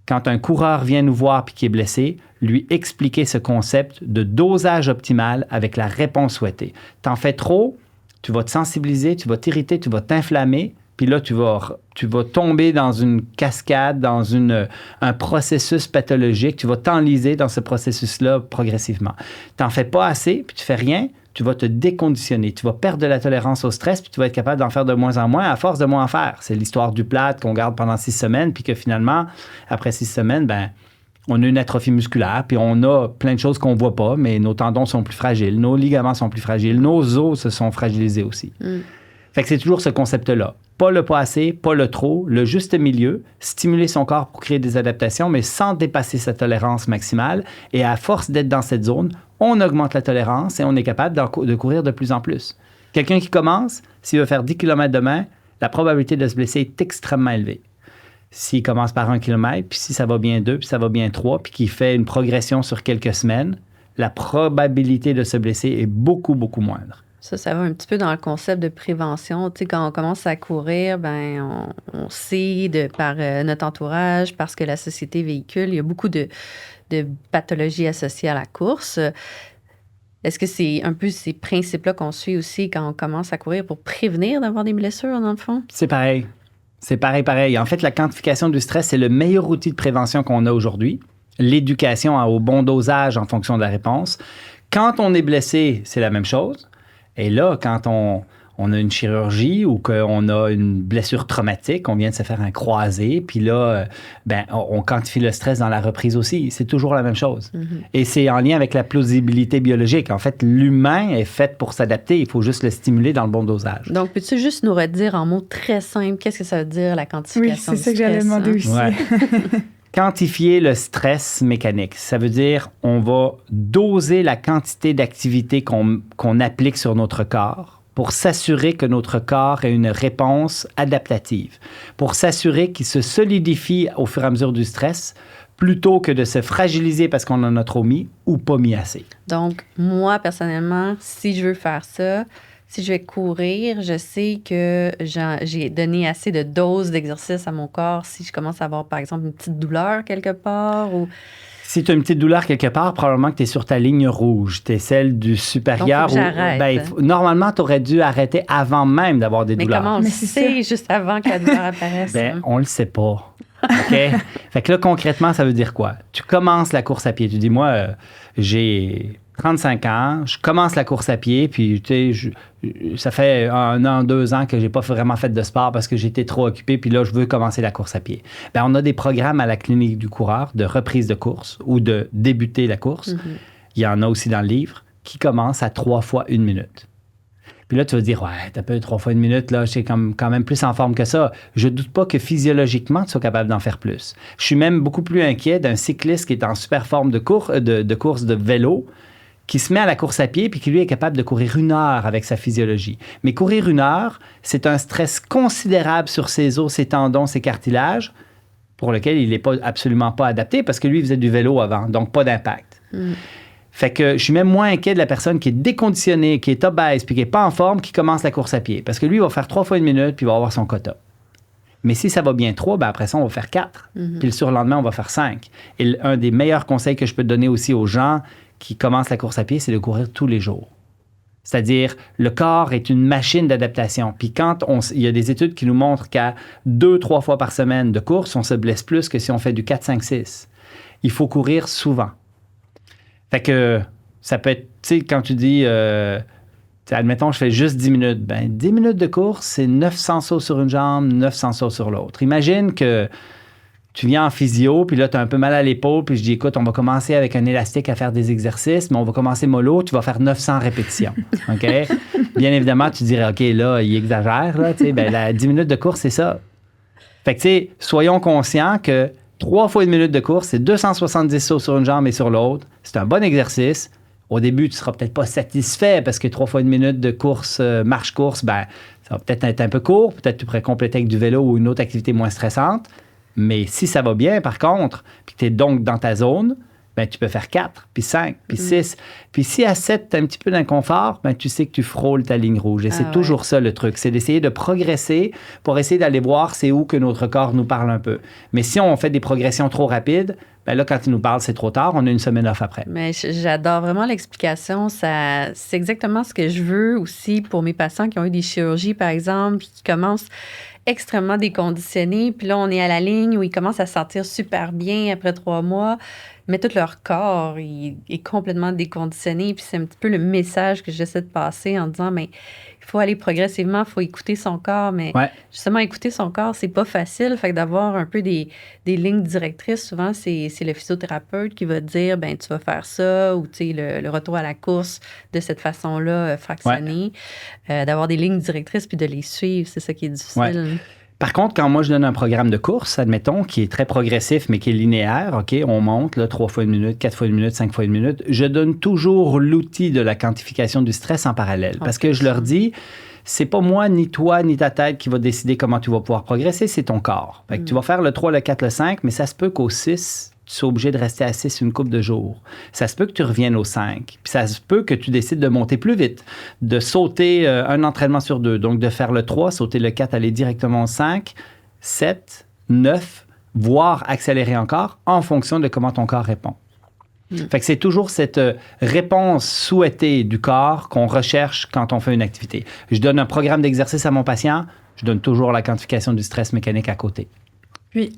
quand un coureur vient nous voir puis qui est blessé, lui expliquer ce concept de dosage optimal avec la réponse souhaitée. T'en fais trop, tu vas te sensibiliser, tu vas t'irriter, tu vas t'inflammer. Puis là, tu vas tomber dans une cascade, dans un processus pathologique. Tu vas t'enliser dans ce processus-là progressivement. Tu n'en fais pas assez, puis tu fais rien, tu vas te déconditionner. Tu vas perdre de la tolérance au stress, puis tu vas être capable d'en faire de moins en moins à force de moins en faire. C'est l'histoire du plâtre qu'on garde pendant 6 semaines, puis que finalement, après 6 semaines, on a une atrophie musculaire, puis on a plein de choses qu'on ne voit pas, mais nos tendons sont plus fragiles, nos ligaments sont plus fragiles, nos os se sont fragilisés aussi. Fait que c'est toujours ce concept-là. Pas le pas assez, pas le trop, le juste milieu, stimuler son corps pour créer des adaptations, mais sans dépasser sa tolérance maximale. Et à force d'être dans cette zone, on augmente la tolérance et on est capable de courir de plus en plus. Quelqu'un qui commence, s'il veut faire 10 km demain, la probabilité de se blesser est extrêmement élevée. S'il commence par 1 km, puis si ça va bien 2, puis ça va bien 3, puis qu'il fait une progression sur quelques semaines, la probabilité de se blesser est beaucoup, beaucoup moindre.
Ça va un petit peu dans le concept de prévention. Tu sais, quand on commence à courir, on sait par notre entourage, parce que la société véhicule, il y a beaucoup de pathologies associées à la course. Est-ce que c'est un peu ces principes-là qu'on suit aussi quand on commence à courir pour prévenir d'avoir des blessures, dans le fond?
C'est pareil. C'est pareil. En fait, la quantification du stress, c'est le meilleur outil de prévention qu'on a aujourd'hui. L'éducation au bon dosage en fonction de la réponse. Quand on est blessé, c'est la même chose. Et là, quand on a une chirurgie ou qu'on a une blessure traumatique, on vient de se faire un croisé, puis là, on quantifie le stress dans la reprise aussi. C'est toujours la même chose. Et c'est en lien avec la plausibilité biologique. En fait, l'humain est fait pour s'adapter. Il faut juste le stimuler dans le bon dosage.
Donc, peux-tu juste nous redire en mots très simples, qu'est-ce que ça veut dire, la quantification du stress?
Oui, c'est ça que j'allais demander aussi.
Ouais. Quantifier le stress mécanique, ça veut dire on va doser la quantité d'activité qu'on applique sur notre corps pour s'assurer que notre corps ait une réponse adaptative, pour s'assurer qu'il se solidifie au fur et à mesure du stress plutôt que de se fragiliser parce qu'on en a trop mis ou pas mis assez.
Donc, moi, personnellement, si je veux faire ça, si je vais courir, je sais que j'ai donné assez de doses d'exercice à mon corps si je commence à avoir, par exemple, une petite douleur quelque part ou...
Si tu as une petite douleur quelque part, probablement que tu es sur ta ligne rouge. Tu es celle du supérieur.
Donc, faut que j'arrête.
Normalement, tu aurais dû arrêter avant même d'avoir des douleurs.
Mais comment on le sait juste avant que la douleur apparaisse?
On le sait pas. OK? Fait que là, concrètement, ça veut dire quoi? Tu commences la course à pied. Tu dis, moi, j'ai 35 ans, je commence la course à pied, puis tu sais, ça fait 1 an, 2 ans que j'ai pas vraiment fait de sport parce que j'étais trop occupé, puis là, je veux commencer la course à pied. On a des programmes à la clinique du coureur de reprise de course ou de débuter la course. Il y en a aussi dans le livre qui commencent à 3 fois 1 minute. Puis là, tu vas dire, ouais, t'as pas eu 3 fois 1 minute, là, je suis quand même plus en forme que ça. Je doute pas que physiologiquement, tu sois capable d'en faire plus. Je suis même beaucoup plus inquiet d'un cycliste qui est en super forme de course de vélo, qui se met à la course à pied puis qui, lui, est capable de courir 1 heure avec sa physiologie. Mais courir 1 heure, c'est un stress considérable sur ses os, ses tendons, ses cartilages, pour lequel il n'est absolument pas adapté parce que lui, il faisait du vélo avant, donc pas d'impact. Fait que je suis même moins inquiet de la personne qui est déconditionnée, qui est obèse puis qui n'est pas en forme, qui commence la course à pied. Parce que lui, il va faire 3 fois 1 minute puis il va avoir son quota. Mais si ça va bien 3, après ça, on va faire 4. Puis le surlendemain, on va faire 5. Et un des meilleurs conseils que je peux donner aussi aux gens qui commencent la course à pied, c'est de courir tous les jours. C'est-à-dire, le corps est une machine d'adaptation. Puis il y a des études qui nous montrent qu'à 2-3 fois par semaine de course, on se blesse plus que si on fait du 4-5-6. Il faut courir souvent. Fait que ça peut être, tu sais, quand tu dis, admettons, je fais juste 10 minutes. 10 minutes de course, c'est 900 sauts sur une jambe, 900 sauts sur l'autre. Imagine que tu viens en physio, puis là, tu as un peu mal à l'épaule, puis je dis, écoute, on va commencer avec un élastique à faire des exercices, mais on va commencer mollo, tu vas faire 900 répétitions. OK? Bien évidemment, tu dirais, OK, là, il exagère, là, tu sais, 10 minutes de course, c'est ça. Fait que, tu sais, soyons conscients que 3 fois une minute de course, c'est 270 sauts sur une jambe et sur l'autre. C'est un bon exercice. Au début, tu ne seras peut-être pas satisfait parce que 3 fois une minute de course, marche-course, ça va peut-être être un peu court. Peut-être que tu pourrais compléter avec du vélo ou une autre activité moins stressante. Mais si ça va bien, par contre, puis que tu es donc dans ta zone, tu peux faire 4, puis 5, puis 6. Puis si à 7, tu as un petit peu d'inconfort, tu sais que tu frôles ta ligne rouge. Et c'est toujours ça le truc, c'est d'essayer de progresser pour essayer d'aller voir c'est où que notre corps nous parle un peu. Mais si on fait des progressions trop rapides, là, quand il nous parle, c'est trop tard. On a une semaine off après.
Mais j'adore vraiment l'explication. C'est exactement ce que je veux aussi pour mes patients qui ont eu des chirurgies, par exemple, puis qui commencent extrêmement déconditionnés. Puis là, on est à la ligne où ils commencent à se sentir super bien après 3 mois. Mais tout leur corps est complètement déconditionné. Puis c'est un petit peu le message que j'essaie de passer en disant, mais il faut aller progressivement, il faut écouter son corps. Mais justement, écouter son corps, c'est pas facile. Fait que d'avoir un peu des lignes directrices, souvent, c'est le physiothérapeute qui va te dire, tu vas faire ça, ou tu sais, le retour à la course de cette façon-là, fractionnée. D'avoir des lignes directrices puis de les suivre, c'est ça qui est difficile.
Ouais. Par contre, quand moi, je donne un programme de course, admettons, qui est très progressif, mais qui est linéaire, OK, on monte, là, 3 fois une minute, 4 fois une minute, 5 fois une minute, je donne toujours l'outil de la quantification du stress en parallèle. Parce que je leur dis, c'est pas moi, ni toi, ni ta tête qui va décider comment tu vas pouvoir progresser, c'est ton corps. Fait que tu vas faire le 3, le 4, le 5, mais ça se peut qu'au 6, tu sois obligé de rester à 6 une couple de jours. Ça se peut que tu reviennes au 5. Puis ça se peut que tu décides de monter plus vite, de sauter un entraînement sur 2. Donc, de faire le 3, sauter le 4, aller directement au 5, 7, 9, voire accélérer encore en fonction de comment ton corps répond. Fait que c'est toujours cette réponse souhaitée du corps qu'on recherche quand on fait une activité. Je donne un programme d'exercice à mon patient, je donne toujours la quantification du stress mécanique à côté.
Puis,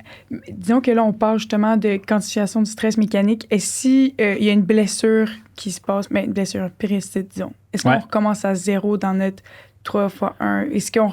disons que là, on parle justement de quantification du stress mécanique. Et si il y a une blessure qui se passe, une blessure périostite, disons, est-ce qu'on recommence à 0 dans notre 3 x 1?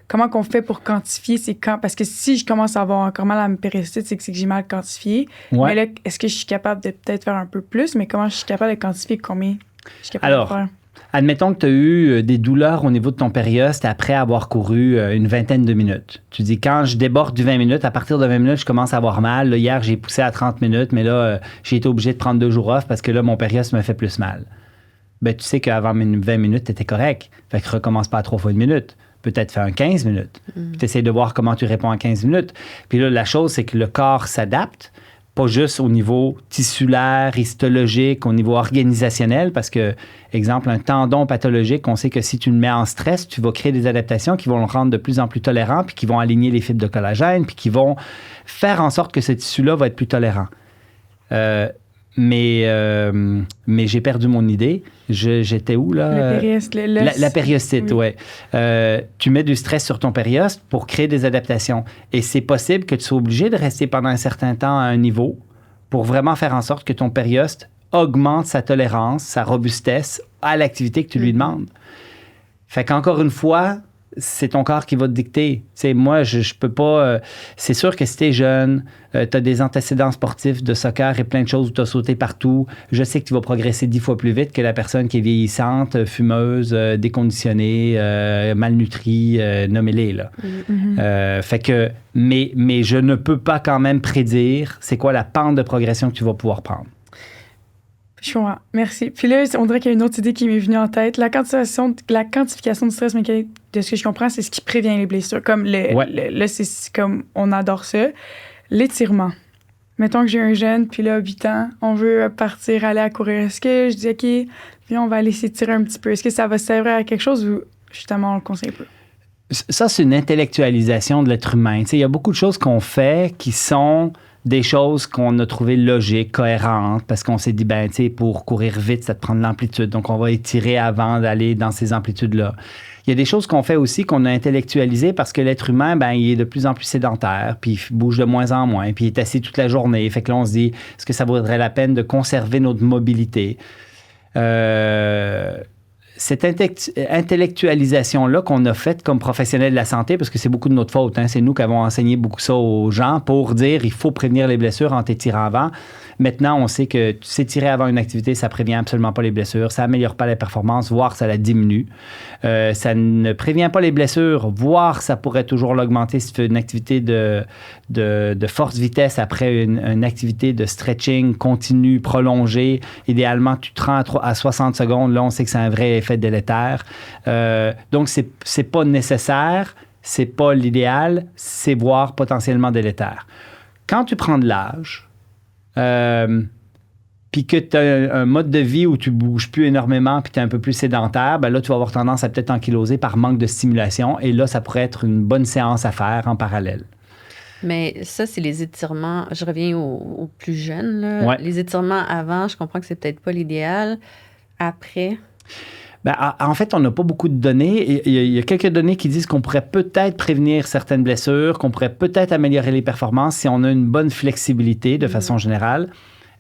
Comment qu'on fait pour quantifier ces camps? Parce que si je commence à avoir encore mal à ma périostite, c'est que j'ai mal quantifié. Mais là, est-ce que je suis capable de peut-être faire un peu plus? Mais comment je suis capable de quantifier combien je suis capable de faire?
Admettons que tu as eu des douleurs au niveau de ton périoste après avoir couru une vingtaine de minutes. Tu dis, quand je déborde du 20 minutes, à partir de 20 minutes, je commence à avoir mal. Là, hier, j'ai poussé à 30 minutes, mais là, j'ai été obligé de prendre 2 jours off parce que là, mon périoste me fait plus mal. Tu sais qu'avant 20 minutes, tu étais correct. Fait que recommence pas à 3 fois une minute. Peut-être faire un 15 minutes. Puis tu essaies de voir comment tu réponds en 15 minutes. Puis là, la chose, c'est que le corps s'adapte. Pas juste au niveau tissulaire, histologique, au niveau organisationnel, parce que, exemple, un tendon pathologique, on sait que si tu le mets en stress, tu vas créer des adaptations qui vont le rendre de plus en plus tolérant, puis qui vont aligner les fibres de collagène, puis qui vont faire en sorte que ce tissu-là va être plus tolérant. Mais j'ai perdu mon idée. J'étais où, là? La périostite, oui. Tu mets du stress sur ton périoste pour créer des adaptations. Et c'est possible que tu sois obligé de rester pendant un certain temps à un niveau pour vraiment faire en sorte que ton périoste augmente sa tolérance, sa robustesse à l'activité que tu lui demandes. Fait qu'encore une fois, c'est ton corps qui va te dicter. T'sais, moi, je peux pas... c'est sûr que si t'es jeune, tu as des antécédents sportifs de soccer et plein de choses où tu as sauté partout, je sais que tu vas progresser 10 fois plus vite que la personne qui est vieillissante, fumeuse, déconditionnée, malnutrie, nommez-les. Là. Fait que... Mais je ne peux pas quand même prédire c'est quoi la pente de progression que tu vas pouvoir prendre.
Je comprends. Merci. Puis là, on dirait qu'il y a une autre idée qui m'est venue en tête. La quantification du stress mécanique, de ce que je comprends, c'est ce qui prévient les blessures. Comme là, c'est comme on adore ça. L'étirement. Mettons que j'ai un jeune, puis là, 8 ans, on veut partir, aller à courir. Est-ce que je dis, OK, puis on va aller s'étirer un petit peu. Est-ce que ça va servir à quelque chose ou justement on le conseille pas?
Ça, c'est une intellectualisation de l'être humain. Il y a beaucoup de choses qu'on fait qui sont des choses qu'on a trouvées logiques, cohérentes, parce qu'on s'est dit, ben, tu sais, pour courir vite, ça te prend de l'amplitude. Donc, on va étirer avant d'aller dans ces amplitudes-là. Il y a des choses qu'on fait aussi qu'on a intellectualisées parce que l'être humain, ben, il est de plus en plus sédentaire, puis il bouge de moins en moins, puis il est assis toute la journée. Fait que là, on se dit, est-ce que ça vaudrait la peine de conserver notre mobilité? Cette intellectualisation-là qu'on a faite comme professionnels de la santé, parce que c'est beaucoup de notre faute, hein, c'est nous qui avons enseigné beaucoup ça aux gens pour dire il faut prévenir les blessures en t'étirant avant. Maintenant, on sait que s'étirer avant une activité, ça prévient absolument pas les blessures, ça améliore pas la performance, voire ça la diminue. Ça ne prévient pas les blessures, voire ça pourrait toujours l'augmenter si tu fais une activité de force-vitesse après une activité de stretching continu, prolongé. Idéalement, tu te rends à 60 secondes. Là, on sait que c'est un vrai effet délétère. Donc, c'est pas nécessaire, c'est pas l'idéal, c'est voire potentiellement délétère. Quand tu prends de l'âge, puis que tu as un mode de vie où tu bouges plus énormément puis tu es un peu plus sédentaire, ben là, tu vas avoir tendance à peut-être ankyloser par manque de stimulation. Et là, ça pourrait être une bonne séance à faire en parallèle.
Mais ça, c'est les étirements. Je reviens aux plus jeunes. Là.
Ouais.
Les étirements avant, je comprends que c'est peut-être pas l'idéal. Après...
Ben, en fait, on n'a pas beaucoup de données. Il y a quelques données qui disent qu'on pourrait peut-être prévenir certaines blessures, qu'on pourrait peut-être améliorer les performances si on a une bonne flexibilité de façon générale.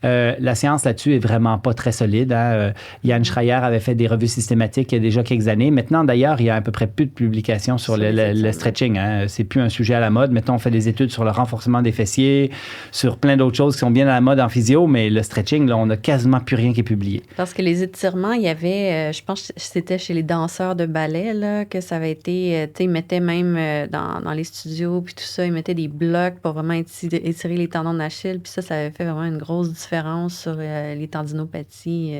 La science là-dessus est vraiment pas très solide. Hein. Jan Schreier avait fait des revues systématiques il y a déjà quelques années. Maintenant, d'ailleurs, il y a à peu près plus de publications sur le stretching. Hein. C'est plus un sujet à la mode. Maintenant, on fait des études sur le renforcement des fessiers, sur plein d'autres choses qui sont bien à la mode en physio, mais le stretching, là, on n'a quasiment plus rien qui est publié.
Parce que les étirements, il y avait, je pense que c'était chez les danseurs de ballet, là, que ça avait été, tu sais, ils mettaient même dans les studios, puis tout ça, ils mettaient des blocs pour vraiment étirer les tendons d'Achille, puis ça avait fait vraiment une grosse différence sur les tendinopathies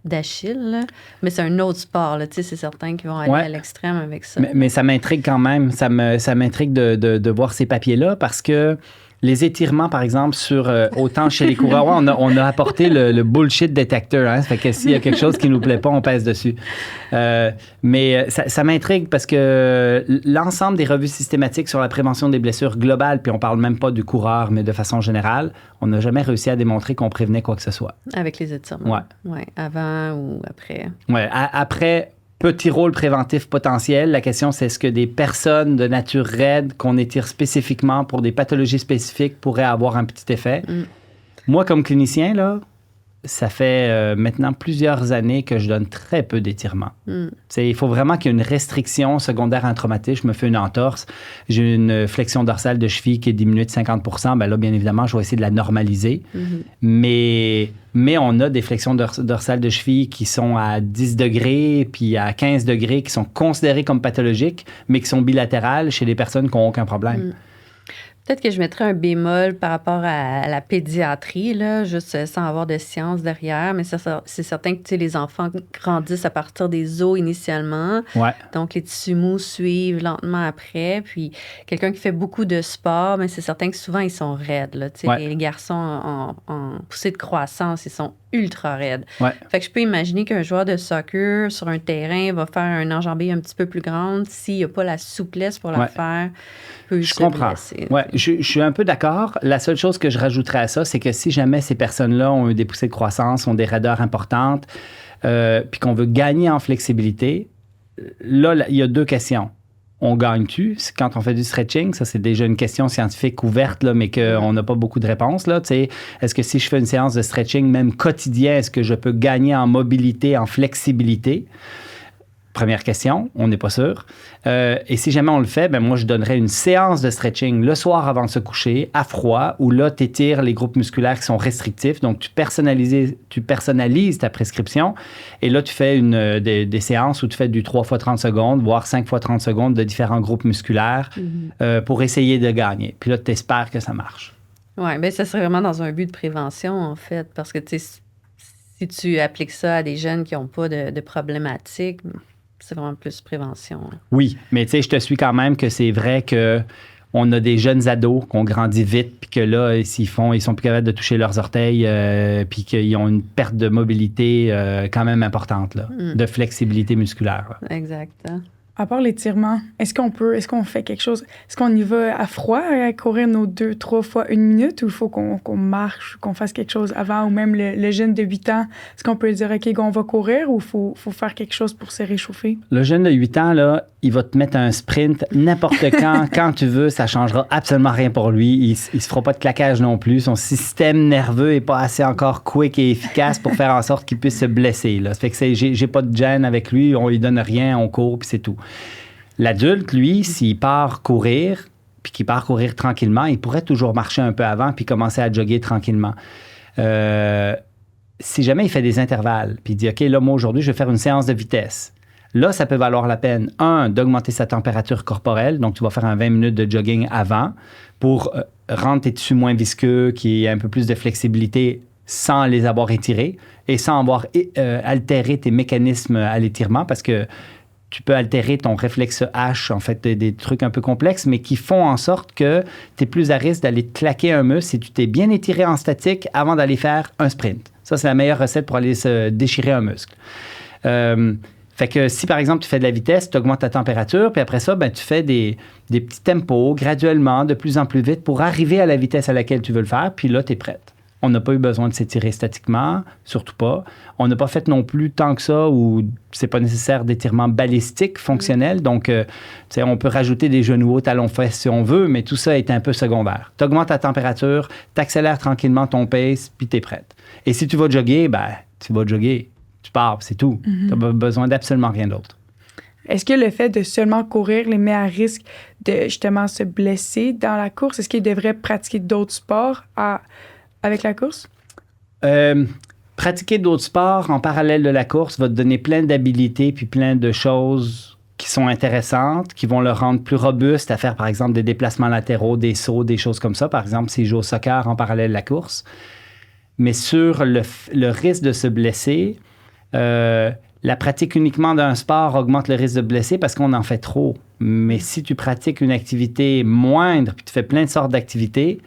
d'Achille. Là. Mais c'est un autre sport. Là. C'est certain qu'ils vont aller à l'extrême avec ça.
Mais ça m'intrigue quand même. Ça m'intrigue de voir ces papiers-là parce que les étirements, par exemple, autant chez les coureurs, on a apporté le bullshit detector. Hein, ça fait que s'il y a quelque chose qui ne nous plaît pas, on pèse dessus. Mais ça m'intrigue parce que l'ensemble des revues systématiques sur la prévention des blessures globales, puis on ne parle même pas du coureur, mais de façon générale, on n'a jamais réussi à démontrer qu'on prévenait quoi que ce soit.
Avec les étirements.
Ouais.
Avant ou après.
Oui, après... Petit rôle préventif potentiel. La question, c'est est-ce que des personnes de nature raide qu'on étire spécifiquement pour des pathologies spécifiques pourraient avoir un petit effet? Moi, comme clinicien, là, ça fait maintenant plusieurs années que je donne très peu d'étirements. Il faut vraiment qu'il y ait une restriction secondaire à un traumatisme. Je me fais une entorse, j'ai une flexion dorsale de cheville qui est diminuée de 50 %. Bien là, bien évidemment, je vais essayer de la normaliser. Mais on a des flexions dorsales de cheville qui sont à 10 degrés puis à 15 degrés qui sont considérées comme pathologiques, mais qui sont bilatérales chez des personnes qui n'ont aucun problème.
Peut-être que je mettrais un bémol par rapport à la pédiatrie, là, juste sans avoir de science derrière, mais c'est certain que les enfants grandissent à partir des os initialement.
Ouais.
Donc, les tissus mous suivent lentement après. Puis, quelqu'un qui fait beaucoup de sport, mais c'est certain que souvent, ils sont raides. Là, les garçons en poussée de croissance, ils sont ultra raides.
Ouais.
Fait que je peux imaginer qu'un joueur de soccer sur un terrain va faire un enjambée un petit peu plus grande s'il n'y a pas la souplesse pour la faire.
Je comprends. Ouais, je suis un peu d'accord. La seule chose que je rajouterais à ça, c'est que si jamais ces personnes-là ont eu des poussées de croissance, ont des raideurs importantes, puis qu'on veut gagner en flexibilité, là, il y a deux questions. On gagne-tu quand on fait du stretching? Ça, c'est déjà une question scientifique ouverte, là, mais qu'on n'a pas beaucoup de réponses. Là. Est-ce que si je fais une séance de stretching, même quotidien, est-ce que je peux gagner en mobilité, en flexibilité? Première question, on n'est pas sûr. Et si jamais on le fait, ben moi, je donnerais une séance de stretching le soir avant de se coucher, à froid, où là, tu étires les groupes musculaires qui sont restrictifs. Donc, tu personnalises ta prescription. Et là, tu fais des séances où tu fais du 3 fois 30 secondes, voire 5 fois 30 secondes de différents groupes musculaires pour essayer de gagner. Puis là, tu espères que ça marche.
Oui, bien, ça serait vraiment dans un but de prévention, en fait, parce que, tu sais, si tu appliques ça à des jeunes qui n'ont pas de problématiques, c'est vraiment plus prévention.
Oui, mais tu sais, je te suis quand même que c'est vrai qu'on a des jeunes ados qui ont grandi vite, puis que là, ils sont plus capables de toucher leurs orteils, puis qu'ils ont une perte de mobilité quand même importante, là, de flexibilité musculaire. Là.
Exact.
À part l'étirement, est-ce qu'on fait quelque chose? Est-ce qu'on y va à froid à courir nos 2-3 fois 1 minute ou il faut qu'on marche, qu'on fasse quelque chose avant? Ou même le jeune de 8 ans, est-ce qu'on peut dire, OK, on va courir ou faut faire quelque chose pour se réchauffer?
Le jeune de 8 ans, là, il va te mettre un sprint n'importe quand tu veux. Ça changera absolument rien pour lui. Il se fera pas de claquage non plus. Son système nerveux est pas assez encore quick et efficace pour faire en sorte qu'il puisse se blesser. Là. Ça fait que j'ai pas de gêne avec lui. On lui donne rien, on court, puis c'est tout. L'adulte, lui, s'il part courir, puis qu'il part courir tranquillement, il pourrait toujours marcher un peu avant puis commencer à jogger tranquillement. Si jamais il fait des intervalles, puis il dit, OK, là, moi, aujourd'hui, je vais faire une séance de vitesse. Là, ça peut valoir la peine, d'augmenter sa température corporelle. Donc, tu vas faire un 20 minutes de jogging avant pour rendre tes tissus moins visqueux, qu'il y ait un peu plus de flexibilité sans les avoir étirés et sans avoir altéré tes mécanismes à l'étirement parce que tu peux altérer ton réflexe H, en fait, des trucs un peu complexes, mais qui font en sorte que tu es plus à risque d'aller te claquer un muscle si tu t'es bien étiré en statique avant d'aller faire un sprint. Ça, c'est la meilleure recette pour aller se déchirer un muscle. Fait que si, par exemple, tu fais de la vitesse, tu augmentes ta température, puis après ça, ben, tu fais des petits tempos graduellement, de plus en plus vite pour arriver à la vitesse à laquelle tu veux le faire, puis là, tu es prête. On n'a pas eu besoin de s'étirer statiquement, surtout pas. On n'a pas fait non plus tant que ça où c'est pas nécessaire d'étirement balistique fonctionnel. Donc, on peut rajouter des genoux hauts, talons-fesses si on veut, mais tout ça est un peu secondaire. Tu augmentes ta température, tu accélères tranquillement ton pace, puis tu es prête. Et si tu vas jogger, ben, tu vas jogger. Tu pars, c'est tout. Tu n'as pas besoin d'absolument rien d'autre.
Est-ce que le fait de seulement courir les met à risque de justement se blesser dans la course? Est-ce qu'ils devraient pratiquer d'autres sports avec la course?
Pratiquer d'autres sports en parallèle de la course va te donner plein d'habilités puis plein de choses qui sont intéressantes, qui vont le rendre plus robuste à faire, par exemple, des déplacements latéraux, des sauts, des choses comme ça. Par exemple, s'il joue au soccer en parallèle de la course. Mais sur le risque de se blesser, la pratique uniquement d'un sport augmente le risque de blesser parce qu'on en fait trop. Mais si tu pratiques une activité moindre puis tu fais plein de sortes d'activités,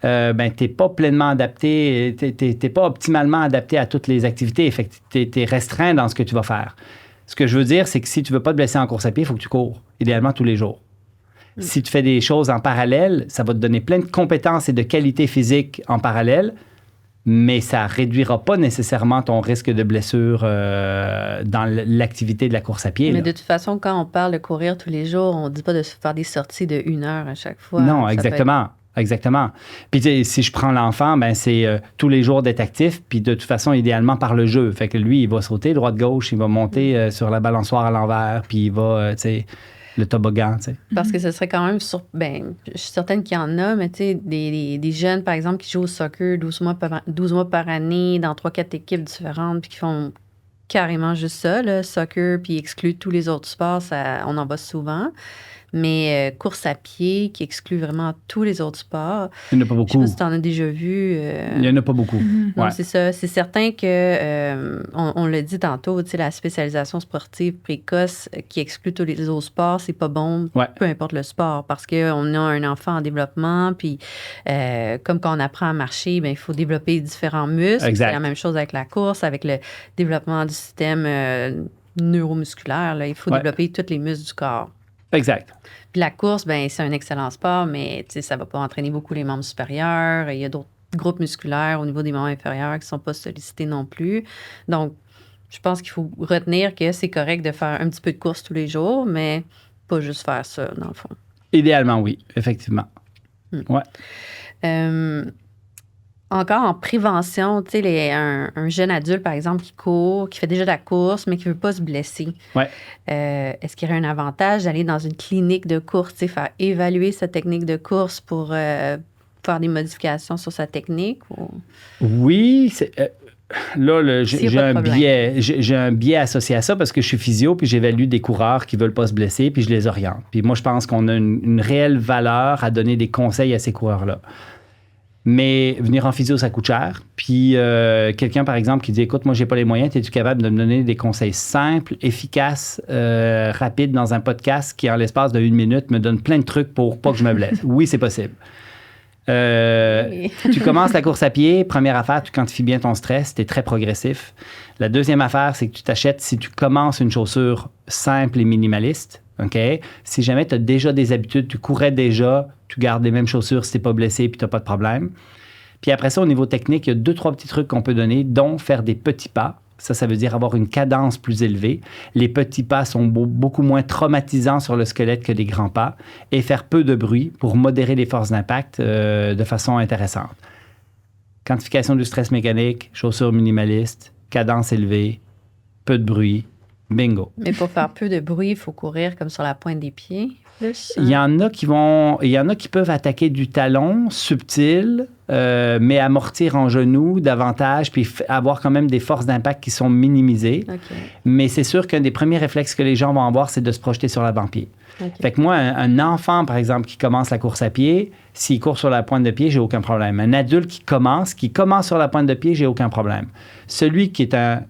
ben, tu n'es pas pleinement adapté, tu n'es pas optimalement adapté à toutes les activités. Fait que tu es restreint dans ce que tu vas faire. Ce que je veux dire, c'est que si tu ne veux pas te blesser en course à pied, il faut que tu cours, idéalement tous les jours. Si tu fais des choses en parallèle, ça va te donner plein de compétences et de qualités physiques en parallèle, mais ça ne réduira pas nécessairement ton risque de blessure dans l'activité de la course à pied.
Mais
là.
de toute façon, quand on parle de courir tous les jours, on ne dit pas de faire des sorties de 1 heure à chaque fois.
Non, exactement. Exactement. Puis si je prends l'enfant, ben c'est tous les jours d'être actif, puis de toute façon, idéalement par le jeu. Fait que lui, il va sauter droite-gauche, il va monter sur la balançoire à l'envers, puis il va, le toboggan, tu sais.
Parce que ce serait quand même... je suis certaine qu'il y en a, mais tu sais, des jeunes, par exemple, qui jouent au soccer 12 mois par année dans 3-4 équipes différentes, puis qui font carrément juste ça, le soccer, puis excluent tous les autres sports, on en voit souvent. Mais course à pied, qui exclut vraiment tous les autres sports.
Il n'y en a pas beaucoup.
Je ne sais pas si tu en as déjà vu.
Il n'y en a pas beaucoup.
Non,
Ouais.
c'est ça. C'est certain que, on l'a dit tantôt, la spécialisation sportive précoce qui exclut tous les autres sports, c'est pas bon,
Ouais.
peu importe le sport, parce qu'on a un enfant en développement, puis comme quand on apprend à marcher, bien, il faut développer différents muscles.
Exact.
C'est la même chose avec la course, avec le développement du système neuromusculaire. Là. Il faut développer tous les muscles du corps.
Exact.
Puis la course, ben c'est un excellent sport, mais ça ne va pas entraîner beaucoup les membres supérieurs. Il y a d'autres groupes musculaires au niveau des membres inférieurs qui ne sont pas sollicités non plus. Donc, je pense qu'il faut retenir que c'est correct de faire un petit peu de course tous les jours, mais pas juste faire ça, dans le fond.
Idéalement, oui, effectivement. Ouais.
Encore en prévention, tu sais, un jeune adulte, par exemple, qui court, qui fait déjà de la course, mais qui ne veut pas se blesser.
Ouais.
Est-ce qu'il y aurait un avantage d'aller dans une clinique de course, tu sais, faire évaluer sa technique de course pour faire des modifications sur sa technique? Ou...
Oui, là,
S'il y a
j'ai
pas de
un
problème.
biais. J'ai un biais associé à ça parce que je suis physio puis j'évalue des coureurs qui veulent pas se blesser puis je les oriente. Puis moi, je pense qu'on a une réelle valeur à donner des conseils à ces coureurs-là. Mais venir en physio, ça coûte cher. Puis quelqu'un, par exemple, qui dit « Écoute, moi, j'ai pas les moyens, es-tu capable de me donner des conseils simples, efficaces, rapides dans un podcast qui, en l'espace de 1 minute, me donne plein de trucs pour pas que je me blesse? » Oui, c'est possible. Tu commences la course à pied. Première affaire, tu quantifies bien ton stress. Tu es très progressif. La deuxième affaire, c'est que tu t'achètes, si tu commences une chaussure simple et minimaliste, OK? Si jamais tu as déjà des habitudes, tu courais déjà, tu gardes les mêmes chaussures si tu n'es pas blessé puis tu n'as pas de problème. Puis après ça, au niveau technique, il y a 2-3 petits trucs qu'on peut donner, dont faire des petits pas. Ça veut dire avoir une cadence plus élevée. Les petits pas sont beaucoup moins traumatisants sur le squelette que les grands pas. Et faire peu de bruit pour modérer les forces d'impact de façon intéressante. Quantification du stress mécanique, chaussures minimalistes, cadence élevée, peu de bruit, bingo.
Mais pour faire peu de bruit, il faut courir comme sur la pointe des pieds.
Il y en a qui peuvent attaquer du talon subtil, mais amortir en genou davantage, puis avoir quand même des forces d'impact qui sont minimisées.
Okay.
Mais c'est sûr qu'un des premiers réflexes que les gens vont avoir, c'est de se projeter sur l'avant-pied. Okay. Fait que moi, un enfant, par exemple, qui commence la course à pied, s'il court sur la pointe de pied, j'ai aucun problème. Un adulte qui commence sur la pointe de pied, j'ai aucun problème. Celui qui est un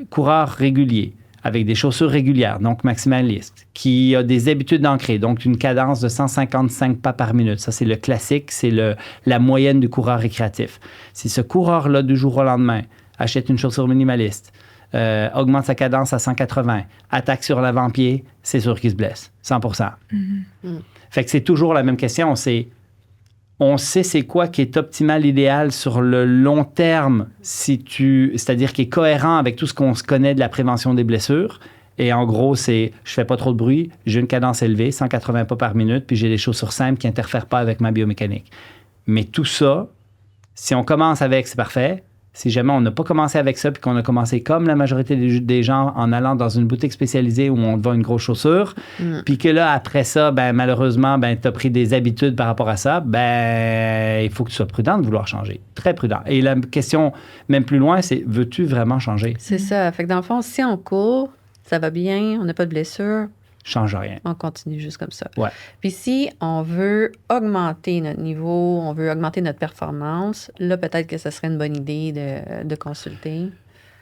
coureur régulier, avec des chaussures régulières, donc maximalistes, qui a des habitudes d'ancrer, donc une cadence de 155 pas par minute. Ça, c'est le classique, c'est la moyenne du coureur récréatif. Si ce coureur-là, du jour au lendemain, achète une chaussure minimaliste, augmente sa cadence à 180, attaque sur l'avant-pied, c'est sûr qu'il se blesse, 100%. Fait que c'est toujours la même question, on sait c'est quoi qui est optimal, idéal sur le long terme, c'est-à-dire qui est cohérent avec tout ce qu'on se connaît de la prévention des blessures. Et en gros, c'est je fais pas trop de bruit, j'ai une cadence élevée, 180 pas par minute, puis j'ai des chaussures simples qui n'interfèrent pas avec ma biomécanique. Mais tout ça, si on commence avec, c'est parfait. Si jamais on n'a pas commencé avec ça, puis qu'on a commencé comme la majorité des gens en allant dans une boutique spécialisée où on te vend une grosse chaussure, puis que là, après ça, malheureusement, tu as pris des habitudes par rapport à ça, il faut que tu sois prudent de vouloir changer. Très prudent. Et la question, même plus loin, c'est veux-tu vraiment changer?
C'est ça. Fait que dans le fond, si on court, ça va bien, on n'a pas de blessure,
change rien.
On continue juste comme ça.
Ouais.
Puis si on veut augmenter notre niveau, on veut augmenter notre performance, là, peut-être que ce serait une bonne idée de consulter.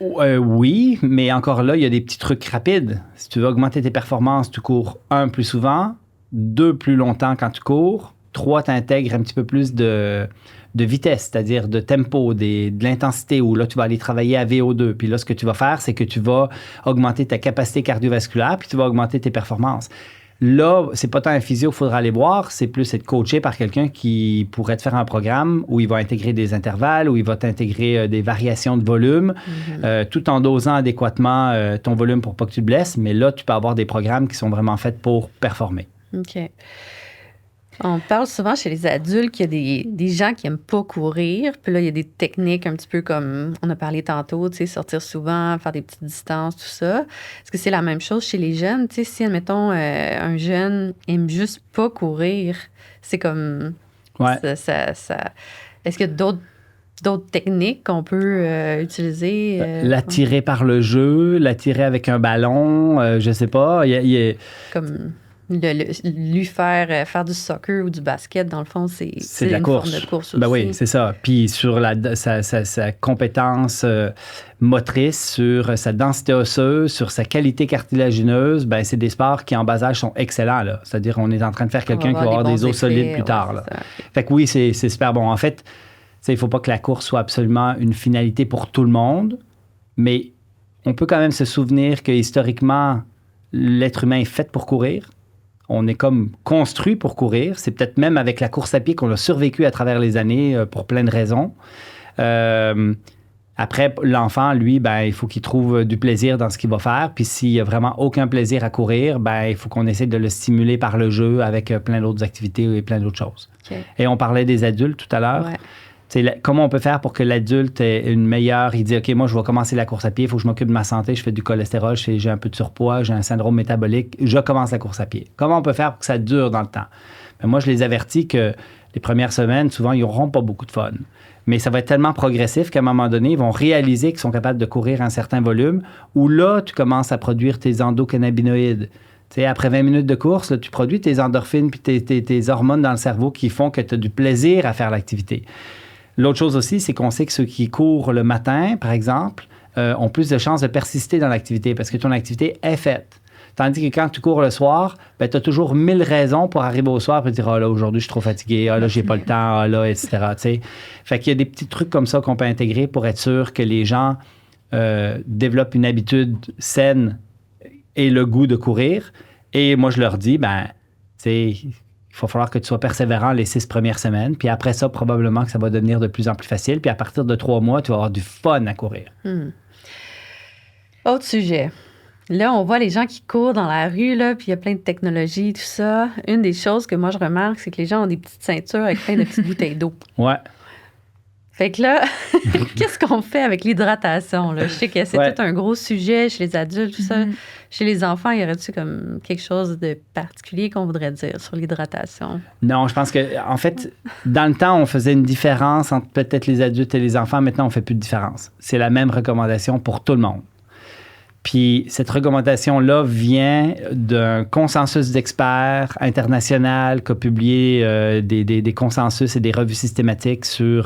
Oui, mais encore là, il y a des petits trucs rapides. Si tu veux augmenter tes performances, tu cours 1 plus souvent, 2 plus longtemps quand tu cours, 3 t'intègres un petit peu plus de vitesse, c'est-à-dire de tempo, de l'intensité, où là, tu vas aller travailler à VO2. Puis là, ce que tu vas faire, c'est que tu vas augmenter ta capacité cardiovasculaire, puis tu vas augmenter tes performances. Là, c'est pas tant un physio qu'il faudra aller voir, c'est plus être coaché par quelqu'un qui pourrait te faire un programme où il va intégrer des intervalles, où il va t'intégrer des variations de volume, tout en dosant adéquatement ton volume pour pas que tu te blesses. Mais là, tu peux avoir des programmes qui sont vraiment faits pour performer.
OK. On parle souvent chez les adultes qu'il y a des gens qui n'aiment pas courir. Puis là, il y a des techniques un petit peu comme on a parlé tantôt, tu sais, sortir souvent, faire des petites distances, tout ça. Est-ce que c'est la même chose chez les jeunes? Tu sais, si, admettons, un jeune n'aime juste pas courir, c'est comme...
Ouais.
Est-ce qu'il y a d'autres techniques qu'on peut utiliser?
L'attirer par le jeu, l'attirer avec un ballon, je sais pas.
Comme... lui faire du soccer ou du basket, dans le fond, c'est
de la course.
Forme de course aussi.
Oui, c'est ça. Puis sur sa compétence motrice, sur sa densité osseuse, sur sa qualité cartilagineuse, c'est des sports qui, en bas âge, sont excellents. Là. C'est-à-dire, on est en train de faire quelqu'un qui va avoir des os solides plus tard. Là. Fait que oui, c'est super bon. En fait, il ne faut pas que la course soit absolument une finalité pour tout le monde, mais on peut quand même se souvenir que, historiquement, l'être humain est fait pour courir. On est comme construit pour courir. C'est peut-être même avec la course à pied qu'on a survécu à travers les années pour plein de raisons. Après, l'enfant, lui, il faut qu'il trouve du plaisir dans ce qu'il va faire. Puis s'il n'y a vraiment aucun plaisir à courir, il faut qu'on essaie de le stimuler par le jeu avec plein d'autres activités et plein d'autres choses. Okay. Et on parlait des adultes tout à l'heure. Ouais. Comment on peut faire pour que l'adulte ait une meilleure... Il dit, OK, moi, je vais commencer la course à pied, il faut que je m'occupe de ma santé, je fais du cholestérol, j'ai un peu de surpoids, j'ai un syndrome métabolique, je commence la course à pied. Comment on peut faire pour que ça dure dans le temps? Moi, je les avertis que les premières semaines, souvent, ils n'auront pas beaucoup de fun. Mais ça va être tellement progressif qu'à un moment donné, ils vont réaliser qu'ils sont capables de courir un certain volume, où là, tu commences à produire tes endocannabinoïdes. Après 20 minutes de course, là, tu produis tes endorphines puis tes hormones dans le cerveau qui font que tu as du plaisir à faire l'activité. L'autre chose aussi, c'est qu'on sait que ceux qui courent le matin, par exemple, ont plus de chances de persister dans l'activité parce que ton activité est faite. Tandis que quand tu cours le soir, tu as toujours 1000 raisons pour arriver au soir et dire « Ah là, aujourd'hui, je suis trop fatigué. Ah là, j'ai pas le temps. Ah là, etc. » Fait qu'il y a des petits trucs comme ça qu'on peut intégrer pour être sûr que les gens développent une habitude saine et le goût de courir. Et moi, je leur dis, il va falloir que tu sois persévérant les 6 premières semaines. Puis après ça, probablement que ça va devenir de plus en plus facile. Puis à partir de 3 mois, tu vas avoir du fun à courir.
Autre sujet. Là, on voit les gens qui courent dans la rue, là, puis il y a plein de technologies, tout ça. Une des choses que moi, je remarque, c'est que les gens ont des petites ceintures avec plein de petites bouteilles d'eau.
Ouais.
Fait que là, qu'est-ce qu'on fait avec l'hydratation? Là? Je sais que c'est tout un gros sujet chez les adultes, tout ça. Chez les enfants, y aurait-tu comme quelque chose de particulier qu'on voudrait dire sur l'hydratation?
Non, je pense que, en fait, dans le temps, on faisait une différence entre peut-être les adultes et les enfants. Maintenant, on ne fait plus de différence. C'est la même recommandation pour tout le monde. Puis cette recommandation-là vient d'un consensus d'experts international qui a publié des consensus et des revues systématiques sur,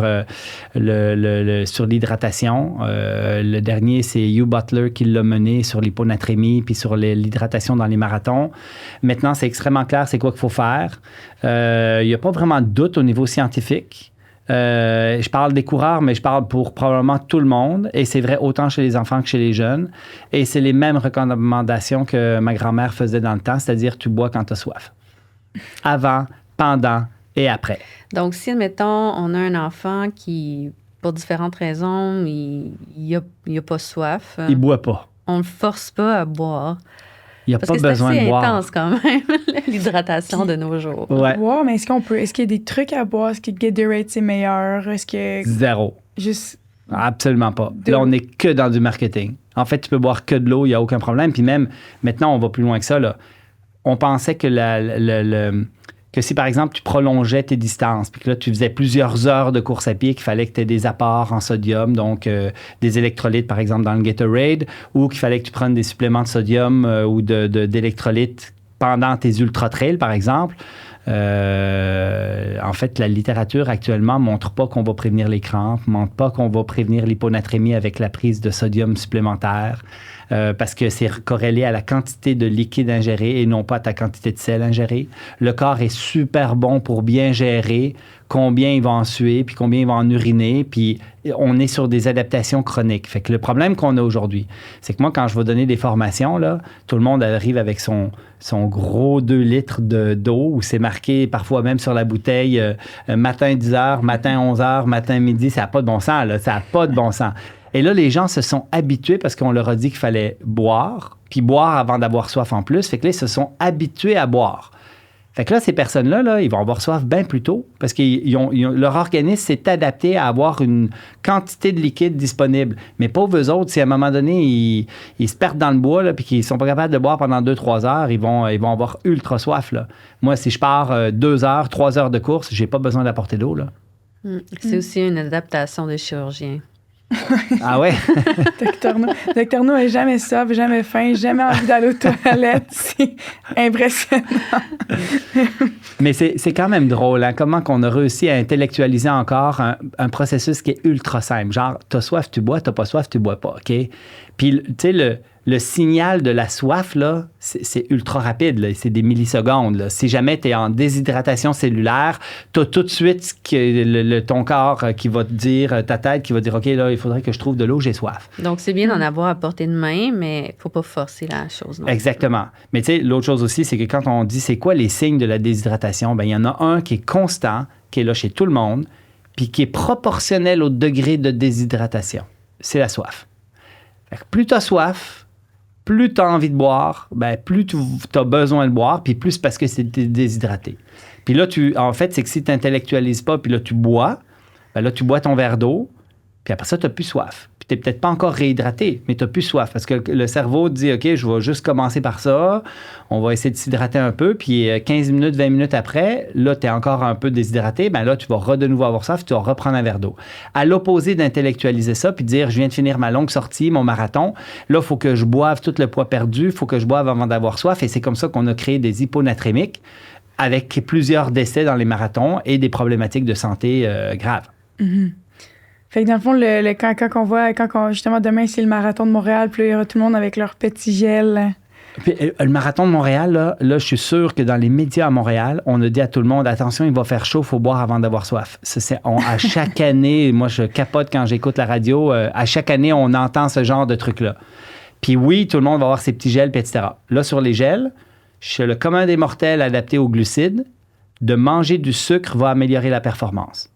sur l'hydratation. Le dernier, c'est Hugh Butler qui l'a mené sur l'hyponatrémie puis sur l'hydratation dans les marathons. Maintenant, c'est extrêmement clair c'est quoi qu'il faut faire. Il n'y a pas vraiment de doute au niveau scientifique. Je parle des coureurs, mais je parle pour probablement tout le monde. Et c'est vrai autant chez les enfants que chez les jeunes. Et c'est les mêmes recommandations que ma grand-mère faisait dans le temps, c'est-à-dire tu bois quand tu as soif. Avant, pendant et après.
Donc, si, admettons, on a un enfant qui, pour différentes raisons, il n'a pas soif.
Il ne boit pas.
On ne le force pas à boire.
Il n'y a pas besoin de boire.
Parce que c'est assez intense quand même, l'hydratation de nos jours.
Ouais. Boire, mais est-ce qu'il y a des trucs à boire? Est-ce que Gatorade, c'est meilleur? Est-ce que...
Zéro.
Juste...
Absolument pas. Là, on n'est que dans du marketing. En fait, tu peux boire que de l'eau, il n'y a aucun problème. Puis même, maintenant, on va plus loin que ça. Là. On pensait que que si, par exemple, tu prolongeais tes distances, puis que là, tu faisais plusieurs heures de course à pied, qu'il fallait que tu aies des apports en sodium, donc des électrolytes, par exemple, dans le Gatorade, ou qu'il fallait que tu prennes des suppléments de sodium ou d'électrolytes pendant tes ultra-trails, par exemple. En fait, la littérature actuellement ne montre pas qu'on va prévenir les crampes, ne montre pas qu'on va prévenir l'hyponatrémie avec la prise de sodium supplémentaire, parce que c'est corrélé à la quantité de liquide ingéré et non pas à ta quantité de sel ingéré. Le corps est super bon pour bien gérer combien il va en suer, puis combien il va en uriner, puis on est sur des adaptations chroniques. Fait que le problème qu'on a aujourd'hui, c'est que moi, quand je vais donner des formations, là, tout le monde arrive avec son gros 2 litres d'eau, où c'est marqué parfois même sur la bouteille matin 10h, matin 11h, matin midi. Ça n'a pas de bon sens, là. Ça n'a pas de bon sens. Et là, les gens se sont habitués parce qu'on leur a dit qu'il fallait boire, puis boire avant d'avoir soif en plus. Fait que là, ils se sont habitués à boire. Fait que là, ces personnes-là, là, ils vont avoir soif bien plus tôt parce que leur organisme s'est adapté à avoir une quantité de liquide disponible. Mais pauvres eux autres, si à un moment donné, ils se perdent dans le bois là, puis qu'ils ne sont pas capables de boire pendant 2-3 heures, ils vont avoir ultra soif. Là. Moi, si je pars 2 heures, 3 heures de course, j'ai pas besoin d'apporter d'eau. Là.
C'est aussi une adaptation de chirurgien.
Ah ouais?
Docteur No n'a jamais soif, jamais faim, jamais envie d'aller aux toilettes. C'est impressionnant.
Mais c'est quand même drôle, hein? Comment qu'on a réussi à intellectualiser encore un processus qui est ultra simple. Genre, t'as soif, tu bois, t'as pas soif, tu bois pas, OK? Puis, tu sais, le signal de la soif, là, c'est ultra rapide. Là. C'est des millisecondes. Là. Si jamais tu es en déshydratation cellulaire, tu as tout de suite ton corps qui va te dire, ta tête qui va dire, OK, là, il faudrait que je trouve de l'eau, j'ai soif.
Donc, c'est bien d'en avoir à portée de main, mais il ne faut pas forcer la chose. Non.
Exactement. Mais tu sais, l'autre chose aussi, c'est que quand on dit c'est quoi les signes de la déshydratation, bien, il y en a un qui est constant, qui est là chez tout le monde, puis qui est proportionnel au degré de déshydratation. C'est la soif. Fait que plus tu as soif, plus tu as envie de boire, ben plus tu as besoin de boire, puis plus parce que c'est déshydraté. Puis là, en fait, c'est que si tu n'intellectualises pas, puis là, tu bois, ben là, tu bois ton verre d'eau, puis après ça, tu n'as plus soif. Puis tu n'es peut-être pas encore réhydraté, mais tu n'as plus soif. Parce que le cerveau te dit, OK, je vais juste commencer par ça, on va essayer de s'hydrater un peu, puis 15 minutes, 20 minutes après, là, tu es encore un peu déshydraté, ben là, tu vas de nouveau avoir soif, tu vas reprendre un verre d'eau. À l'opposé d'intellectualiser ça, puis de dire, je viens de finir ma longue sortie, mon marathon, là, il faut que je boive tout le poids perdu, il faut que je boive avant d'avoir soif, et c'est comme ça qu'on a créé des hyponatrémiques avec plusieurs décès dans les marathons et des problématiques de santé graves.
Mm-hmm. Fait que dans le fond, quand on voit, justement, demain, c'est le marathon de Montréal, puis là, il y aura tout le monde avec leur petit gel.
Puis, le marathon de Montréal, là, je suis sûr que dans les médias à Montréal, on a dit à tout le monde, attention, il va faire chaud, il faut boire avant d'avoir soif. À chaque année, moi, je capote quand j'écoute la radio, à chaque année, on entend ce genre de truc-là. Puis oui, tout le monde va avoir ses petits gels, puis etc. Là, sur les gels, chez le commun des mortels adapté aux glucides, de manger du sucre va améliorer la performance.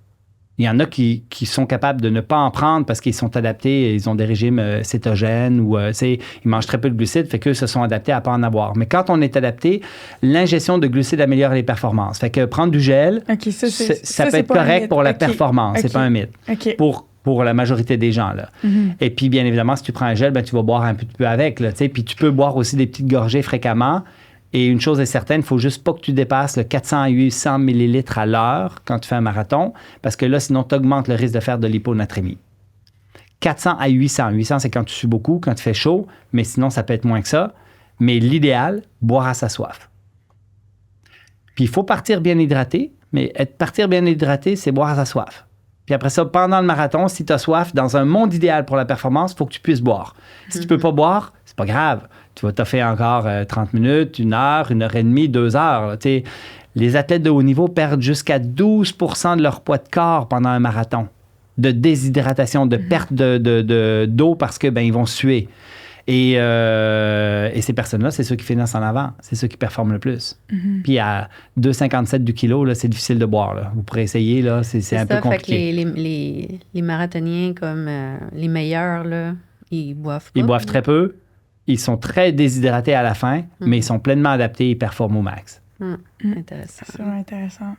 Il y en a qui sont capables de ne pas en prendre parce qu'ils sont adaptés, ils ont des régimes cétogènes ou ils mangent très peu de glucides, fait qu'eux se sont adaptés à ne pas en avoir. Mais quand on est adapté, l'ingestion de glucides améliore les performances. Fait que prendre du gel, ça peut être correct pour la performance, c'est pas un mythe. Pour la majorité des gens. Là. Et puis, bien évidemment, si tu prends un gel, ben, tu vas boire un petit peu avec. Là, puis tu peux boire aussi des petites gorgées fréquemment. Et une chose est certaine, il ne faut juste pas que tu dépasses le 400 à 800 millilitres à l'heure quand tu fais un marathon, parce que là, sinon, tu augmentes le risque de faire de l'hyponatrémie. 400 à 800. 800, c'est quand tu sues beaucoup, quand tu fais chaud, mais sinon, ça peut être moins que ça. Mais l'idéal, boire à sa soif. Puis, il faut partir bien hydraté, mais partir bien hydraté, c'est boire à sa soif. Puis après ça, pendant le marathon, si tu as soif, dans un monde idéal pour la performance, il faut que tu puisses boire. Si tu ne peux pas boire, c'est pas grave. Tu vas t'offrir encore 30 minutes, 1 heure, 1 heure et demie, 2 heures. Les athlètes de haut niveau perdent jusqu'à 12 % de leur poids de corps pendant un marathon, de déshydratation, de perte d'eau parce que ils vont suer. Et ces personnes-là, c'est ceux qui finissent en avant. C'est ceux qui performent le plus. Puis à 2,57 du kilo, là, c'est difficile de boire. Là. Vous pourrez essayer, là, c'est un peu compliqué.
Fait que les marathoniens comme les meilleurs, là, ils boivent pas.
Ils boivent très peu. Ils sont très déshydratés à la fin, mais ils sont pleinement adaptés et performent au max.
Intéressant.
C'est vraiment intéressant.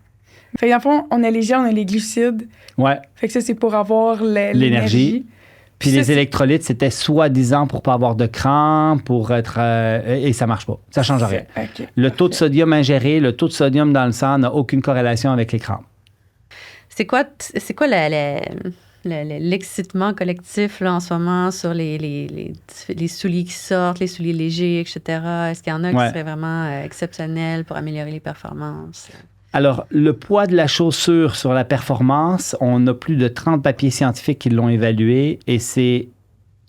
Fait que dans le fond, on a les gels, on a les glucides.
Ouais.
Fait que ça, c'est pour avoir l'énergie.
Puis les électrolytes, c'était soi-disant pour pas avoir de crampes, pour être... et ça marche pas. Ça change rien.
Okay,
le taux de sodium ingéré, le taux de sodium dans le sang n'a aucune corrélation avec les crampes.
C'est quoi l'excitement collectif là, en ce moment sur les souliers qui sortent, les souliers légers, etc.? Est-ce qu'il y en a qui seraient vraiment exceptionnels pour améliorer les performances?
Alors, le poids de la chaussure sur la performance, on a plus de 30 papiers scientifiques qui l'ont évalué et c'est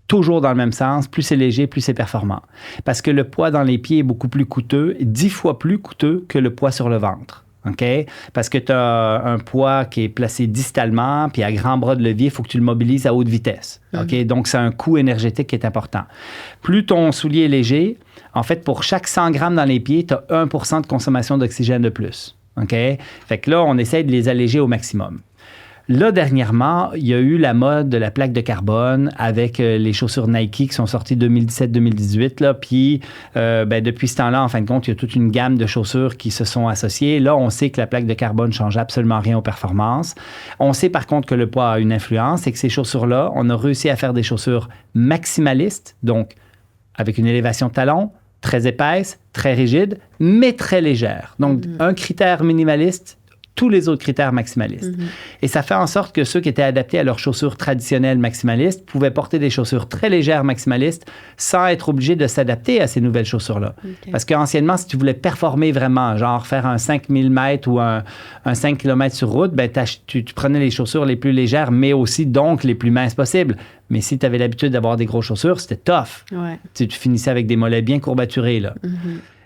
toujours dans le même sens. Plus c'est léger, plus c'est performant. Parce que le poids dans les pieds est beaucoup plus coûteux, 10 fois plus coûteux que le poids sur le ventre. OK? Parce que tu as un poids qui est placé distalement, puis à grand bras de levier, il faut que tu le mobilises à haute vitesse. OK? Donc, c'est un coût énergétique qui est important. Plus ton soulier est léger, en fait, pour chaque 100 grammes dans les pieds, tu as 1 % de consommation d'oxygène de plus. OK? Fait que là, on essaie de les alléger au maximum. Là, dernièrement, il y a eu la mode de la plaque de carbone avec les chaussures Nike qui sont sorties 2017-2018. Là, puis, depuis ce temps-là, en fin de compte, il y a toute une gamme de chaussures qui se sont associées. Là, on sait que la plaque de carbone ne change absolument rien aux performances. On sait par contre que le poids a une influence et que ces chaussures-là, on a réussi à faire des chaussures maximalistes, donc avec une élévation de talon, très épaisse, très rigide, mais très légère. Donc, un critère minimaliste, tous les autres critères maximalistes. Et ça fait en sorte que ceux qui étaient adaptés à leurs chaussures traditionnelles maximalistes pouvaient porter des chaussures très légères maximalistes sans être obligés de s'adapter à ces nouvelles chaussures-là. Okay. Parce qu'anciennement, si tu voulais performer vraiment, genre faire un 5000 mètres ou un 5 km sur route, tu prenais les chaussures les plus légères, mais aussi donc les plus minces possibles. Mais si tu avais l'habitude d'avoir des grosses chaussures, c'était tough.
Ouais.
Tu finissais avec des mollets bien courbaturés, là.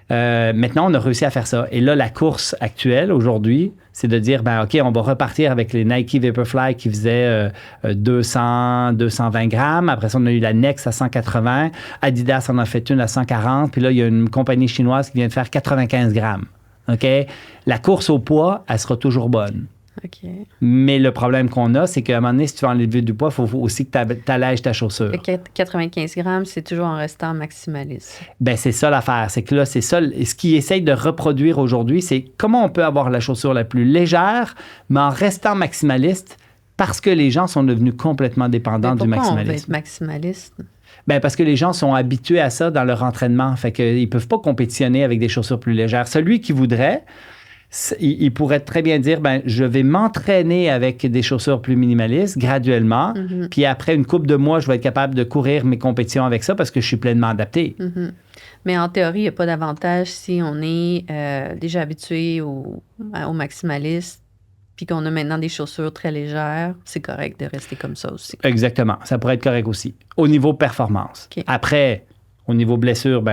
Maintenant, on a réussi à faire ça. Et là, la course actuelle, aujourd'hui, c'est de dire, OK, on va repartir avec les Nike Vaporfly qui faisaient 200, 220 grammes. Après ça, on a eu la Next à 180. Adidas en a fait une à 140. Puis là, il y a une compagnie chinoise qui vient de faire 95 grammes. OK? La course au poids, elle sera toujours bonne.
Okay.
Mais le problème qu'on a, c'est qu'à un moment donné, si tu veux enlever du poids, il faut aussi que tu allèges ta chaussure.
95 grammes, c'est toujours en restant maximaliste.
C'est ça l'affaire. C'est que là, c'est ça. Ce qu'ils essayent de reproduire aujourd'hui, c'est comment on peut avoir la chaussure la plus légère, mais en restant maximaliste, parce que les gens sont devenus complètement dépendants du maximalisme.
Pourquoi on veut être maximaliste?
Parce que les gens sont habitués à ça dans leur entraînement. Fait qu'ils ne peuvent pas compétitionner avec des chaussures plus légères. Celui qui voudrait... il pourrait très bien dire, je vais m'entraîner avec des chaussures plus minimalistes graduellement, puis après une couple de mois, je vais être capable de courir mes compétitions avec ça parce que je suis pleinement adapté.
Mais en théorie, il n'y a pas d'avantage si on est déjà habitué au maximaliste puis qu'on a maintenant des chaussures très légères. C'est correct de rester comme ça aussi.
Exactement. Ça pourrait être correct aussi. Au niveau performance.
Okay.
Après, au niveau blessure,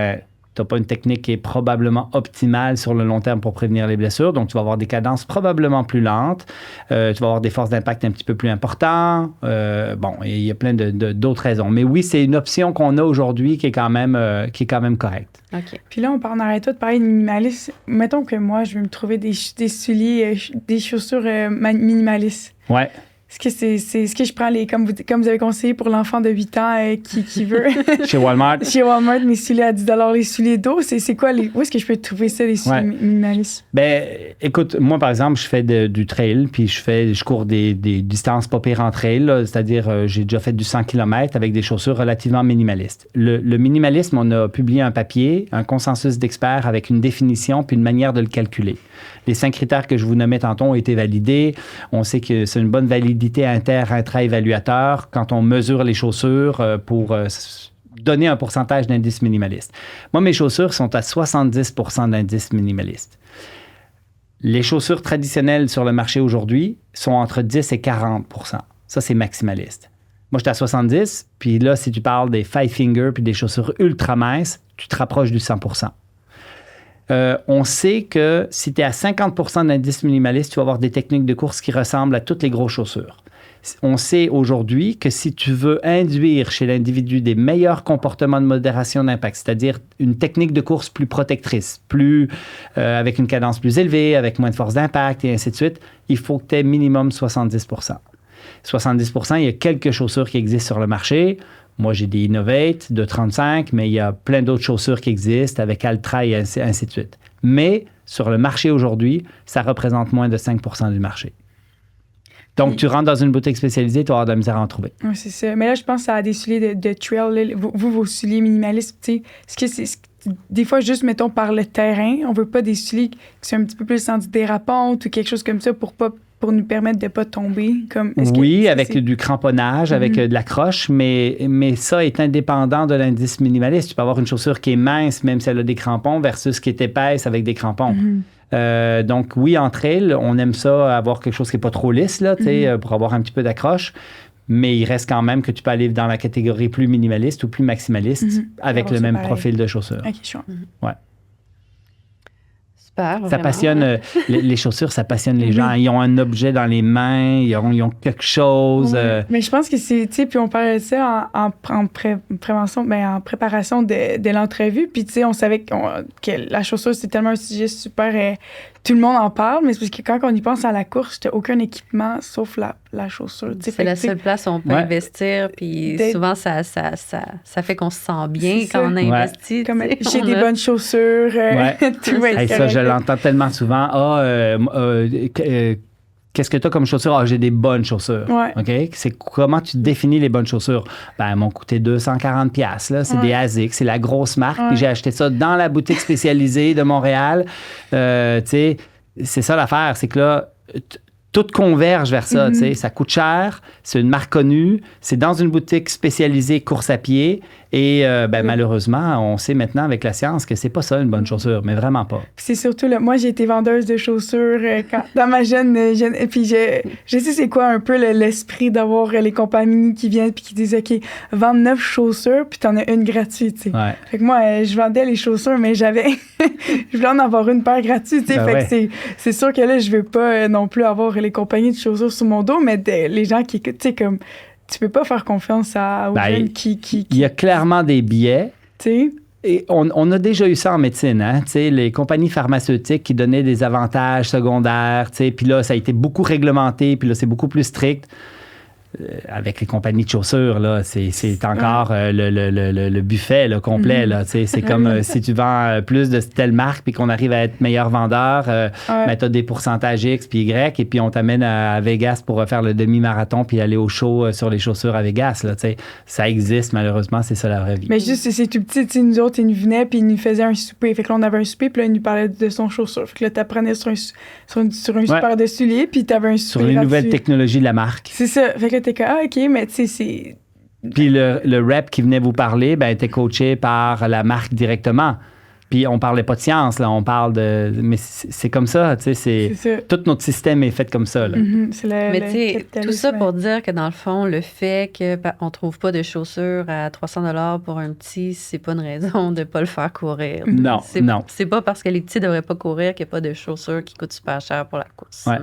tu n'as pas une technique qui est probablement optimale sur le long terme pour prévenir les blessures. Donc, tu vas avoir des cadences probablement plus lentes. Tu vas avoir des forces d'impact un petit peu plus importantes. Il y a plein d'autres raisons. Mais oui, c'est une option qu'on a aujourd'hui qui est quand même correcte.
OK.
Puis là, on n'arrête pas de parler de minimalisme. Mettons que moi, je veux me trouver des souliers, des chaussures minimalistes.
Ouais.
Est-ce que je prends comme vous avez conseillé pour l'enfant de 8 ans qui veut...
Chez Walmart.
Chez Walmart, mes souliers à 10 $, les souliers d'eau, c'est quoi? Où est-ce que je peux trouver ça, les souliers minimalistes?
Ben, écoute, moi, par exemple, je fais du trail, puis je cours des distances pas pires en trail, là, c'est-à-dire j'ai déjà fait du 100 km avec des chaussures relativement minimalistes. Le minimalisme, on a publié un papier, un consensus d'experts avec une définition puis une manière de le calculer. Les 5 critères que je vous nommais tantôt ont été validés. On sait que c'est une bonne validité intra-évaluateur quand on mesure les chaussures pour donner un pourcentage d'indice minimaliste. Moi, mes chaussures sont à 70 % d'indice minimaliste. Les chaussures traditionnelles sur le marché aujourd'hui sont entre 10 et 40 %. Ça, c'est maximaliste. Moi, j'étais à 70, puis là, si tu parles des Five Finger puis des chaussures ultra minces, tu te rapproches du 100 %. On sait que si tu es à 50 % d'indice minimaliste, tu vas avoir des techniques de course qui ressemblent à toutes les grosses chaussures. On sait aujourd'hui que si tu veux induire chez l'individu des meilleurs comportements de modération d'impact, c'est-à-dire une technique de course plus protectrice, avec une cadence plus élevée, avec moins de force d'impact et ainsi de suite, il faut que tu aies minimum 70 %. 70 %, il y a quelques chaussures qui existent sur le marché. Moi, j'ai des Innovate de 35, mais il y a plein d'autres chaussures qui existent avec Altra et ainsi de suite. Mais sur le marché aujourd'hui, ça représente moins de 5 % du marché. Donc, tu rentres dans une boutique spécialisée, tu vas avoir de la misère à en trouver.
Oui, c'est ça. Mais là, je pense à des souliers de trail. Là, vos souliers minimalistes, tu sais, est-ce que c'est... Des fois, juste, mettons, par le terrain, on veut pas des souliers qui sont un petit peu plus anti-dérapantes ou quelque chose comme ça pour nous permettre de ne pas tomber?
Avec du cramponnage, avec de la croche, mais ça est indépendant de l'indice minimaliste. Tu peux avoir une chaussure qui est mince, même si elle a des crampons, versus qui est épaisse avec des crampons. Donc, oui, en trail, on aime ça, avoir quelque chose qui n'est pas trop lisse, là, pour avoir un petit peu d'accroche. Mais il reste quand même que tu peux aller dans la catégorie plus minimaliste ou plus maximaliste avec le même profil de chaussure.
OK, je vois.
Ouais.
Super,
ça passionne, les chaussures, ça passionne les gens. Ils ont un objet dans les mains, ils ont quelque chose.
Oui. Mais je pense que c'est, tu sais, puis on parlait de ça en préparation de l'entrevue. Puis, tu sais, on savait que la chaussure, c'est tellement un sujet super. Tout le monde en parle, mais c'est parce que quand on y pense à la course, t'as aucun équipement sauf la chaussure.
C'est la seule place où on peut investir, puis souvent, ça fait qu'on se sent bien quand on a investi.
Comme j'ai des bonnes chaussures, tout va être
ça, je l'entends tellement souvent. Qu'est-ce que tu as comme chaussures? J'ai des bonnes chaussures.
Ouais.
OK? C'est comment tu définis les bonnes chaussures? Elles m'ont coûté 240 $. Là. C'est des ASICS, c'est la grosse marque. Puis j'ai acheté ça dans la boutique spécialisée de Montréal. Tu sais, c'est ça l'affaire. C'est que là, tout converge vers ça. Tu sais, ça coûte cher, c'est une marque connue, c'est dans une boutique spécialisée course à pied. Et malheureusement, on sait maintenant avec la science que c'est pas ça une bonne chaussure, mais vraiment pas.
C'est surtout, moi, j'ai été vendeuse de chaussures dans ma jeune... Puis je sais c'est quoi un peu l'esprit d'avoir les compagnies qui viennent puis qui disent, OK, vends 9 chaussures puis t'en as une gratuite, tu sais.
Ouais.
Fait que moi, je vendais les chaussures, mais je voulais en avoir une paire gratuite, tu sais. Fait que c'est sûr que là, je veux pas non plus avoir les compagnies de chaussures sur mon dos, mais les gens qui écoutent, tu sais, comme... Tu peux pas faire confiance aux jeunes qui... Il
y a clairement des biais.
Tu sais.
Et on a déjà eu ça en médecine, hein? Tu sais, les compagnies pharmaceutiques qui donnaient des avantages secondaires, tu sais, puis là, ça a été beaucoup réglementé, puis là, c'est beaucoup plus strict. Avec les compagnies de chaussures, là, c'est encore le buffet là, complet. Là, c'est comme si tu vends plus de telle marque puis qu'on arrive à être meilleur vendeur, tu as des pourcentages X puis Y et puis on t'amène à Vegas pour faire le demi-marathon puis aller au show sur les chaussures à Vegas. Là, ça existe, malheureusement, c'est ça la vraie vie.
Mais juste, c'est tout petit. Nous autres, ils nous venaient puis ils nous faisaient un souper. Fait que là, on avait un souper puis là, ils nous parlaient de son chaussure. Fait que là, t'apprenais sur une paire de souliers puis t'avais un souper
sur les nouvelles technologies de la marque.
C'est ça. Fait que t'es comme, OK, mais tu sais, c'est...
Puis le rep qui venait vous parler, était coaché par la marque directement. Puis on parlait pas de science, là, on parle de... Mais c'est comme ça, tu sais, tout notre système est fait comme ça, là.
Mais tu sais, tout ça pour dire que dans le fond, le fait qu'on trouve pas de chaussures à 300$ pour un petit, c'est pas une raison de pas le faire courir.
Non, non.
C'est pas parce que les petits devraient pas courir qu'il n'y a pas de chaussures qui coûtent super cher pour la course.
Ouais.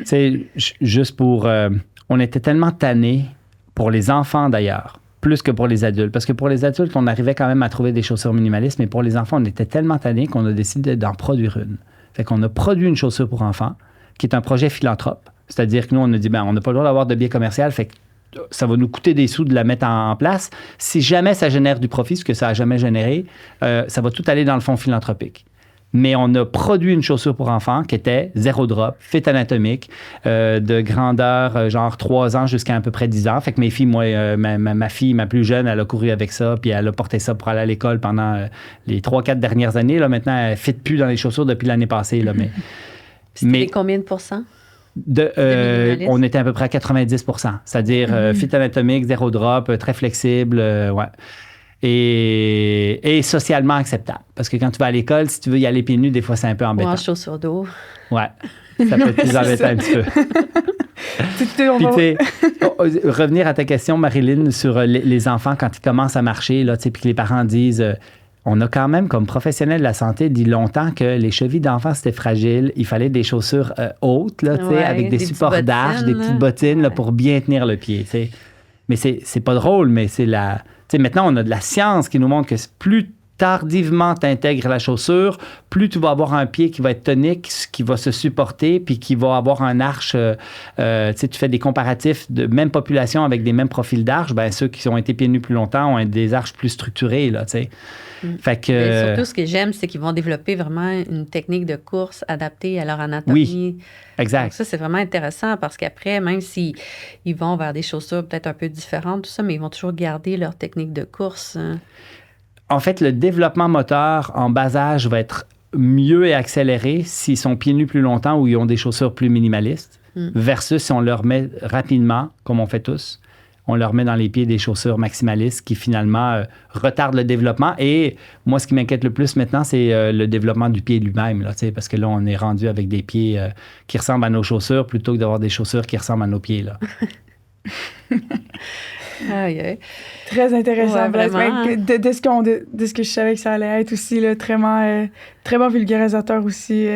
C'est juste pour... on était tellement tannés, pour les enfants d'ailleurs, plus que pour les adultes. Parce que pour les adultes, on arrivait quand même à trouver des chaussures minimalistes, mais pour les enfants, on était tellement tannés qu'on a décidé d'en produire une. Fait qu'on a produit une chaussure pour enfants, qui est un projet philanthrope. C'est-à-dire que nous, on a dit, on n'a pas le droit d'avoir de biais commercial, fait que ça va nous coûter des sous de la mettre en place. Si jamais ça génère du profit, ce que ça n'a jamais généré, ça va tout aller dans le fonds philanthropique. Mais on a produit une chaussure pour enfants qui était 0 drop, fit anatomique, de grandeur genre 3 ans jusqu'à à peu près 10 ans. Fait que mes filles, moi, ma fille, ma plus jeune, elle a couru avec ça, puis elle a porté ça pour aller à l'école pendant les 3-4 dernières années. Là, maintenant, elle ne fit plus dans les chaussures depuis l'année passée. Là,
C'était combien de pourcents?
On était à peu près à 90 %. C'est-à-dire fit anatomique, 0 drop, très flexible, ouais. Et socialement acceptable. Parce que quand tu vas à l'école, si tu veux y aller pieds nus, des fois, c'est un peu embêtant.
Ou en chaussures d'eau.
Ouais, ça peut être plus embêtant un petit peu. Puis, tu sais, revenir à ta question, Marilyn, sur les enfants quand ils commencent à marcher, là, puis que les parents disent... on a quand même, comme professionnels de la santé, dit longtemps que les chevilles d'enfants, c'était fragile. Il fallait des chaussures hautes, là, avec des supports d'arche, des petites bottines là, pour bien tenir le pied. T'sais. Mais c'est pas drôle, mais c'est la... T'sais, maintenant, on a de la science qui nous montre que plus tardivement tu intègres la chaussure, plus tu vas avoir un pied qui va être tonique, qui va se supporter, puis qui va avoir un arche. Tu fais des comparatifs de même population avec des mêmes profils d'arche. Ben, ceux qui ont été pieds nus plus longtemps ont des arches plus structurées, là, tu sais. Fait que,
mais surtout, ce que j'aime, c'est qu'ils vont développer vraiment une technique de course adaptée à leur anatomie.
Oui, exact.
Donc ça, c'est vraiment intéressant parce qu'après, même s'ils vont vers des chaussures peut-être un peu différentes, tout ça, mais ils vont toujours garder leur technique de course.
En fait, le développement moteur en bas âge va être mieux et accéléré s'ils sont pieds nus plus longtemps ou ils ont des chaussures plus minimalistes, versus si on leur met rapidement, comme on fait tous, on leur met dans les pieds des chaussures maximalistes qui, finalement, retardent le développement. Et moi, ce qui m'inquiète le plus maintenant, c'est le développement du pied lui-même, là, parce que là, on est rendu avec des pieds qui ressemblent à nos chaussures plutôt que d'avoir des chaussures qui ressemblent à nos pieds, là.
Aïe, aïe.
Très intéressant.
Ouais,
de ce que je savais que ça allait être aussi, là, très bon vulgarisateur aussi.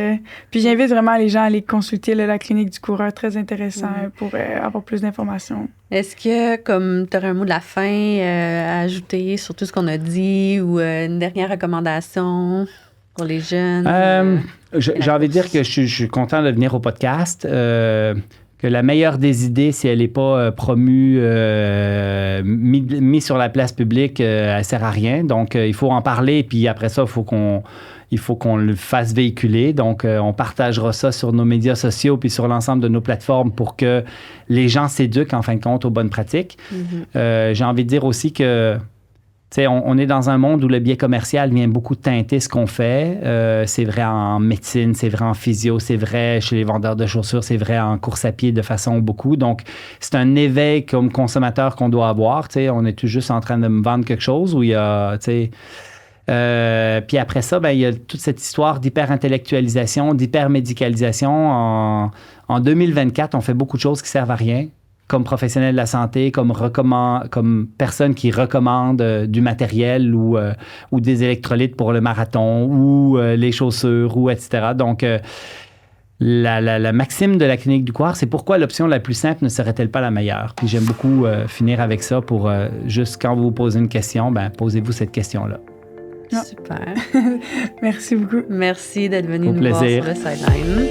Puis j'invite vraiment les gens à aller consulter là, la clinique du coureur, très intéressant pour avoir plus d'informations.
Est-ce que, comme tu aurais un mot de la fin à ajouter sur tout ce qu'on a dit ou une dernière recommandation pour les jeunes?
J'ai envie de dire que je suis content de venir au podcast. Que la meilleure des idées, si elle n'est pas promue, mise sur la place publique, elle ne sert à rien. Donc, il faut en parler, puis après ça, il faut qu'on le fasse véhiculer. Donc, on partagera ça sur nos médias sociaux puis sur l'ensemble de nos plateformes pour que les gens s'éduquent, en fin de compte, aux bonnes pratiques. J'ai envie de dire aussi que on est dans un monde où le biais commercial vient beaucoup teinter ce qu'on fait. C'est vrai en médecine, c'est vrai en physio, c'est vrai chez les vendeurs de chaussures, c'est vrai en course à pied de façon beaucoup. Donc, c'est un éveil comme consommateur qu'on doit avoir. On est tout juste en train de me vendre quelque chose où il y a... puis après ça, il y a toute cette histoire d'hyper-intellectualisation, d'hyper-médicalisation. En 2024, on fait beaucoup de choses qui servent à rien. Comme professionnel de la santé, comme personne qui recommande du matériel ou des électrolytes pour le marathon ou les chaussures ou etc. Donc, la maxime de la clinique du coureur, c'est pourquoi l'option la plus simple ne serait-elle pas la meilleure? Puis j'aime beaucoup finir avec ça pour juste quand vous posez une question, posez-vous cette question-là.
Super.
Merci beaucoup.
Merci d'être venu nous voir sur le Sideline.